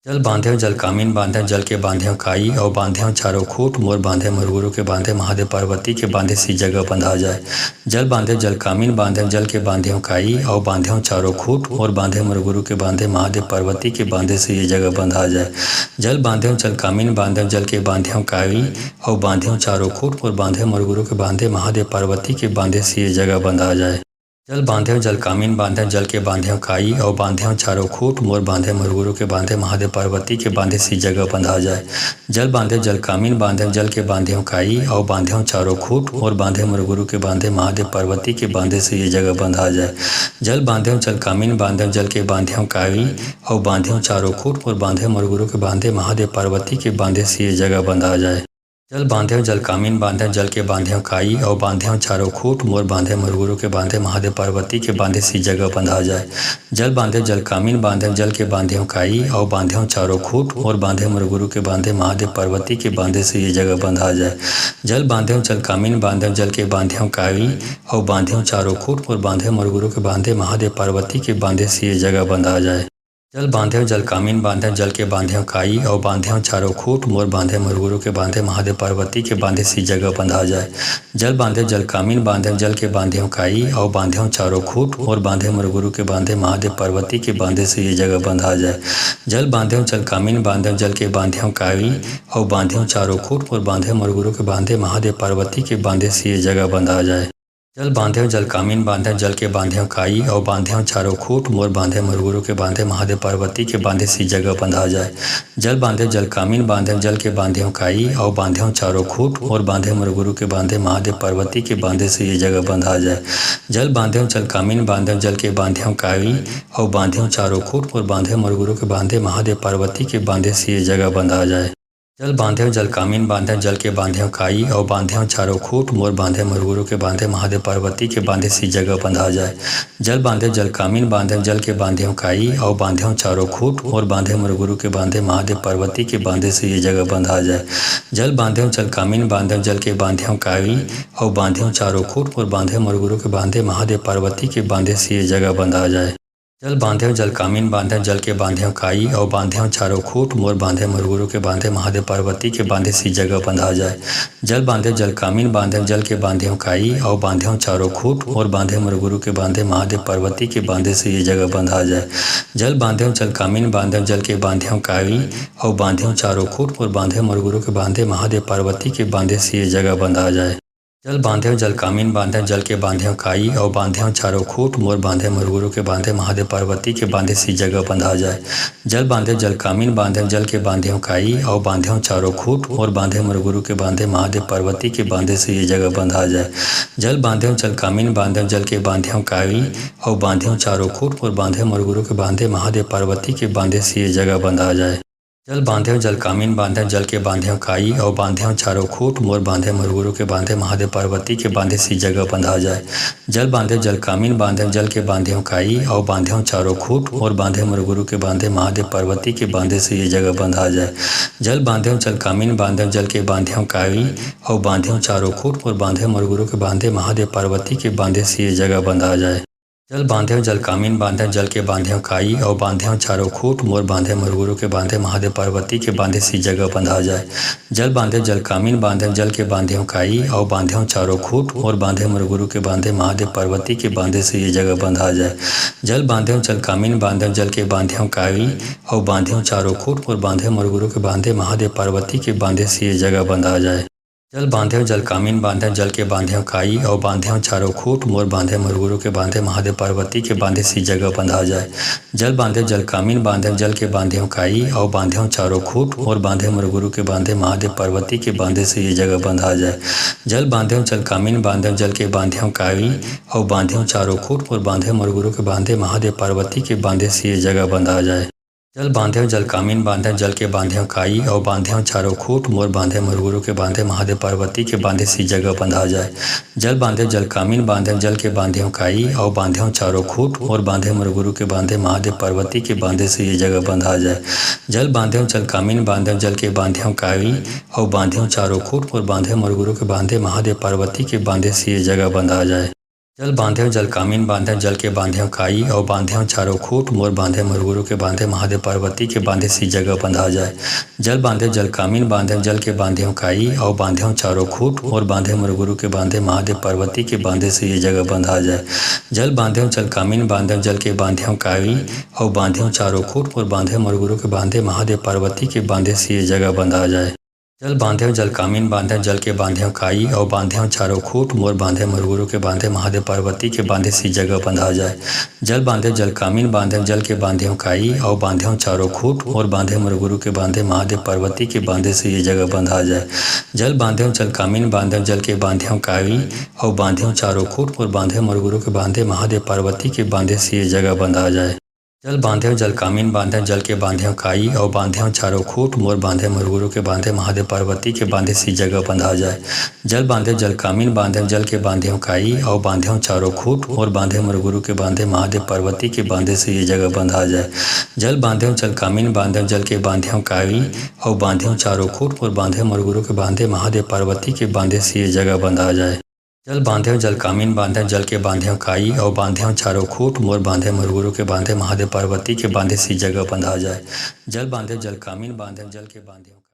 जल बांधे जल कामीन बांधे जल के बांधे काई और बांधे चारों खूट मोर बांधे मरगुरु के बांधे महादेव पार्वती के बांधे सी जगह बंधा जाए। जल बांधे जल कामीन बांधे जल के बांधे काई और बांधे चारों खूट मोर बांधे मरगुरु के बांधे महादेव पार्वती के बांधे से ये जगह बंधा जाए। जल बांधे जल कामीन बांधे जल के बांधे काई और बांधे चारों खूट मोर बांधे मरगुरु के बांधे महादेव पार्वती के बांधे से ये जगह बंधा जाए। जल बांधे जल कामीन बांधे जल के बांधे काई और बांधे चारों खूट मोर बांधे मरगुरु के बांधे महादेव पार्वती के बांधे सी जगह बंधा जाए। जल बांधे जल कामीन बांधे जल के बांधे काई और बांधे चारों खूट मोर बांधे मरगुरु के बांधे महादेव पार्वती के बांधे से ये जगह बंधा जाए। जल बांधे जल कामीन बांधे जल के बांधे काई और बांधे चारों खूट मोर बांधे मरगुरु के बांधे महादेव पार्वती के बांधे से ये जगह बंधा जाए। जल बांधे जल कामीन बांधे जल के बांधे काई और बांधे चारों खूट मोर बांधे मरगुरु के बांधे महादेव पार्वती के बांधे सी जगह बंधा जाए। जल बांधे जल कामीन बांधे जल के बांधे काई और बांधे चारों खूट मोर बांधे मरगुरु के बांधे महादेव पार्वती के बांधे से ये जगह बंधा जाए। जल बांधे जल कामीन बांधे जल के बांधे काई और बांधे चारों खूट मोर बांधे मरगुरु के बांधे महादेव पार्वती के बांधे से ये जगह बंधा जाए। जल बांधे जल कामीन बांधे जल के बांधे काई और बांधे चारों खूट मोर बांधे मरगुरु के बांधे महादेव पार्वती के बांधे सी जगह बंधा जाए। जल बांधे जल कामीन बांधे जल के बांधे काई और बांधे चारों खूट मोर बांधे मरगुरु के बांधे महादेव पार्वती के बांधे से ये जगह बंधा जाए। जल बांधे जल कामीन बांधे जल के बांधे काई और बांधे चारों खूट मोर बांधे मरगुरु के बांधे महादेव पार्वती के बांधे से ये जगह बंधा जाए। जल बांधे जल कामीन बांधे जल के बांधे काई और बांधे चारों खूट मोर बांधे मरगुरु के बांधे महादेव पार्वती के बांधे सी जगह बंधा जाए। जल बांधे जल कामीन बांधे जल के बांधे काई और बांधे चारों खूट मोर बांधे मरगुरु के बांधे महादेव पार्वती के बांधे से ये जगह बंधा जाए। जल बांधे जल कामीन बांधे जल के बांधे काई और बांधे चारों खूट मोर बांधे मरगुरु के बांधे महादेव पार्वती के बांधे से ये जगह बंधा जाए। जल बांधे जल कामीन बांधे जल के बांधे काई और बांधे चारों खूट मोर बांधे मरगुरु के बांधे महादेव पार्वती के बांधे सी जगह बंधा जाए। जल बांधे जल कामीन बांधे जल के बांधे काई और बांधे चारों खूट मोर बांधे मरगुरु के बांधे महादेव पार्वती के बांधे से ये जगह बंधा जाए। जल बांधे जल कामीन बांधे जल के बांधे काई और बांधे चारों खूट मोर बांधे मरगुरु के बांधे महादेव पार्वती के बांधे से ये जगह बंधा जाए। जल बांधे जल कामीन बांधे जल के बांधे काई और बांधे चारों खूट मोर बांधे मरगुरु के बांधे महादेव पार्वती के बांधे सी जगह बंधा जाए। जल बांधे जल कामीन बांधे जल के बांधे काई और बांधे चारों खूट मोर बांधे मरगुरु के बांधे महादेव पार्वती के बांधे से ये जगह बंधा जाए। जल बांधे जल कामीन बांधे जल के बांधे काई और बांधे चारों खूट मोर बांधे मरगुरु के बांधे महादेव पार्वती के बांधे से ये जगह बंधा जाए। जल बांधे जल कामीन बांधे जल के बांधे काई और बांधे चारों खूट मोर बांधे मरगुरु के बांधे महादेव पार्वती के बांधे सी जगह बंधा जाए। जल बांधे जल कामीन बांधे जल के बांधे काई और बांधे चारों खूट मोर बांधे मरगुरु के बांधे महादेव पार्वती के बांधे से ये जगह बंधा जाए। जल बांधे जल कामीन बांधे जल के बांधे काई और बांधे चारों खूट मोर बांधे मरगुरु के बांधे महादेव पार्वती के बांधे से ये जगह बंधा जाए। जल बांधे जल कामीन बांधे जल के बांधे काई और बांधे चारों खूट मोर बांधे मरगुरु के बांधे महादेव पार्वती के बांधे सी जगह बंधा जाए। जल बांधे जल कामीन बांधे जल के बांधे काई और बांधे चारों खूट मोर बांधे मरगुरु के बांधे महादेव पार्वती के बांधे से ये जगह बंधा जाए। जल बांधे जल कामीन बांधे जल के बांधे काई और बांधे चारों खूट मोर बांधे मरगुरु के बांधे महादेव पार्वती के बांधे से ये जगह बंधा जाए। जल बांधे जल कामीन बांधे जल के बांधे काई और बांधे चारों खूट मोर बांधे मोर गुरु के बांधे महादेव पार्वती के बांधे सी जगह बंधा जाए। जल बांधे जल कामीन बांधे जल के बांधे काई और बांधे चारों खूट मोर बांधे मोर गुरु के बांधे महादेव पार्वती के बांधे से ये जगह बंधा जाए। जल बांधे जल कामीन बांधे जल के बांधे काई और बांधे चारों खूट मोर बांधे मोर गुरु के बांधे महादेव पार्वती के बांधे से ये जगह बंधा जाए। जल बांधे जल कामीन बांधे जल के बांधे काई और बांधे चारों खूट मोर बांधे मोर गुरु के बांधे महादेव पार्वती के बांधे सी जगह बंधा जाए। जल बांधे जल कामीन बांधे जल के बांधे काई और बांधे चारों खूट मोर बांधे मोर गुरु के बांधे महादेव पार्वती के बांधे से ये जगह बंधा जाए। जल बांधे जल कामीन बांधे जल के बांधे काई और बांधे चारों खूट मोर बांधे मोर गुरु के बांधे महादेव पार्वती के बांधे से ये जगह बंधा जाए। जल बांधे जल कामीन बांधे जल के बांधे काई और बांधे चारों खूट मोर बांधे मोर गुरु के बांधे महादेव पार्वती के बांधे सी जगह बंधा जाए। जल बांधे जल कामीन बांधे जल के बांधे काई और बांधे चारों खूट मोर बांधे मोर गुरु के बांधे महादेव पार्वती के बांधे से ये जगह बंधा जाए। जल बांधे जल कामीन बांधे जल के बांधे काई और बांधे चारों खूट मोर बांधे मोर गुरु के बांधे महादेव पार्वती के बांधे से ये जगह बंधा जाए। जल बांधे जल कामीन बांधे जल के बांधे काई और बांधे चारों खूट मोर बांधे मोर गुरु के बांधे महादेव पार्वती के बांधे सी जगह बंधा जाए। जल बांधे जल कामीन बांधे जल के बांधे काई और बांधे चारों खूट मोर बांधे मोर गुरु के बांधे महादेव पार्वती के बांधे से ये जगह बंधा जाए। जल बांधे जल कामीन बांधे जल के बांधे काई और बांधे चारों खूट मोर बांधे मोर गुरु के बांधे महादेव पार्वती के बांधे से ये जगह बंधा जाए। जल बांधे जल कामीन बांधे जल के बांधे काई और बांधे चारों खूट मोर बांधे मोर गुरु के बांधे महादेव पार्वती के बांधे सी जगह बंधा जाए। जल बांधे जल कामीन बांधे जल के बांधे काई और बांधे चारों खूट मोर बांधे मोर गुरु के बांधे महादेव पार्वती के बांधे से ये जगह बंधा जाए। जल बांधे जल कामीन बांधे जल के बांधे काई और बांधे चारों खूट मोर बांधे मोर गुरु के बांधे महादेव पार्वती के बांधे से ये जगह बंधा जाए। जल बांधे जल कामीन बांधे जल के बांधे काई और बांधे चारों खूट मोर बांधे मोर गुरु के बांधे महादेव पार्वती के बांधे सी जगह बंधा जाए। जल बांधे जल कामीन बांधे जल के बांधे काई और बांधे चारों खूट मोर बांधे मोर गुरु के बांधे महादेव पार्वती के बांधे से ये जगह बंधा जाए। जल बांधे जल कामीन बांधे जल के बांधे काई और बांधे चारों खूट मोर बांधे मोर गुरु के बांधे महादेव पार्वती के बांधे से ये जगह बंधा जाए। जल बांधे जल कामीन बांधे जल के बांधे काई और बांधे चारों खूट मोर बांधे मोर गुरु के बांधे महादेव पार्वती के बांधे सी जगह बंधा जाए। जल बांधे जल कामीन बांधे जल के बांधे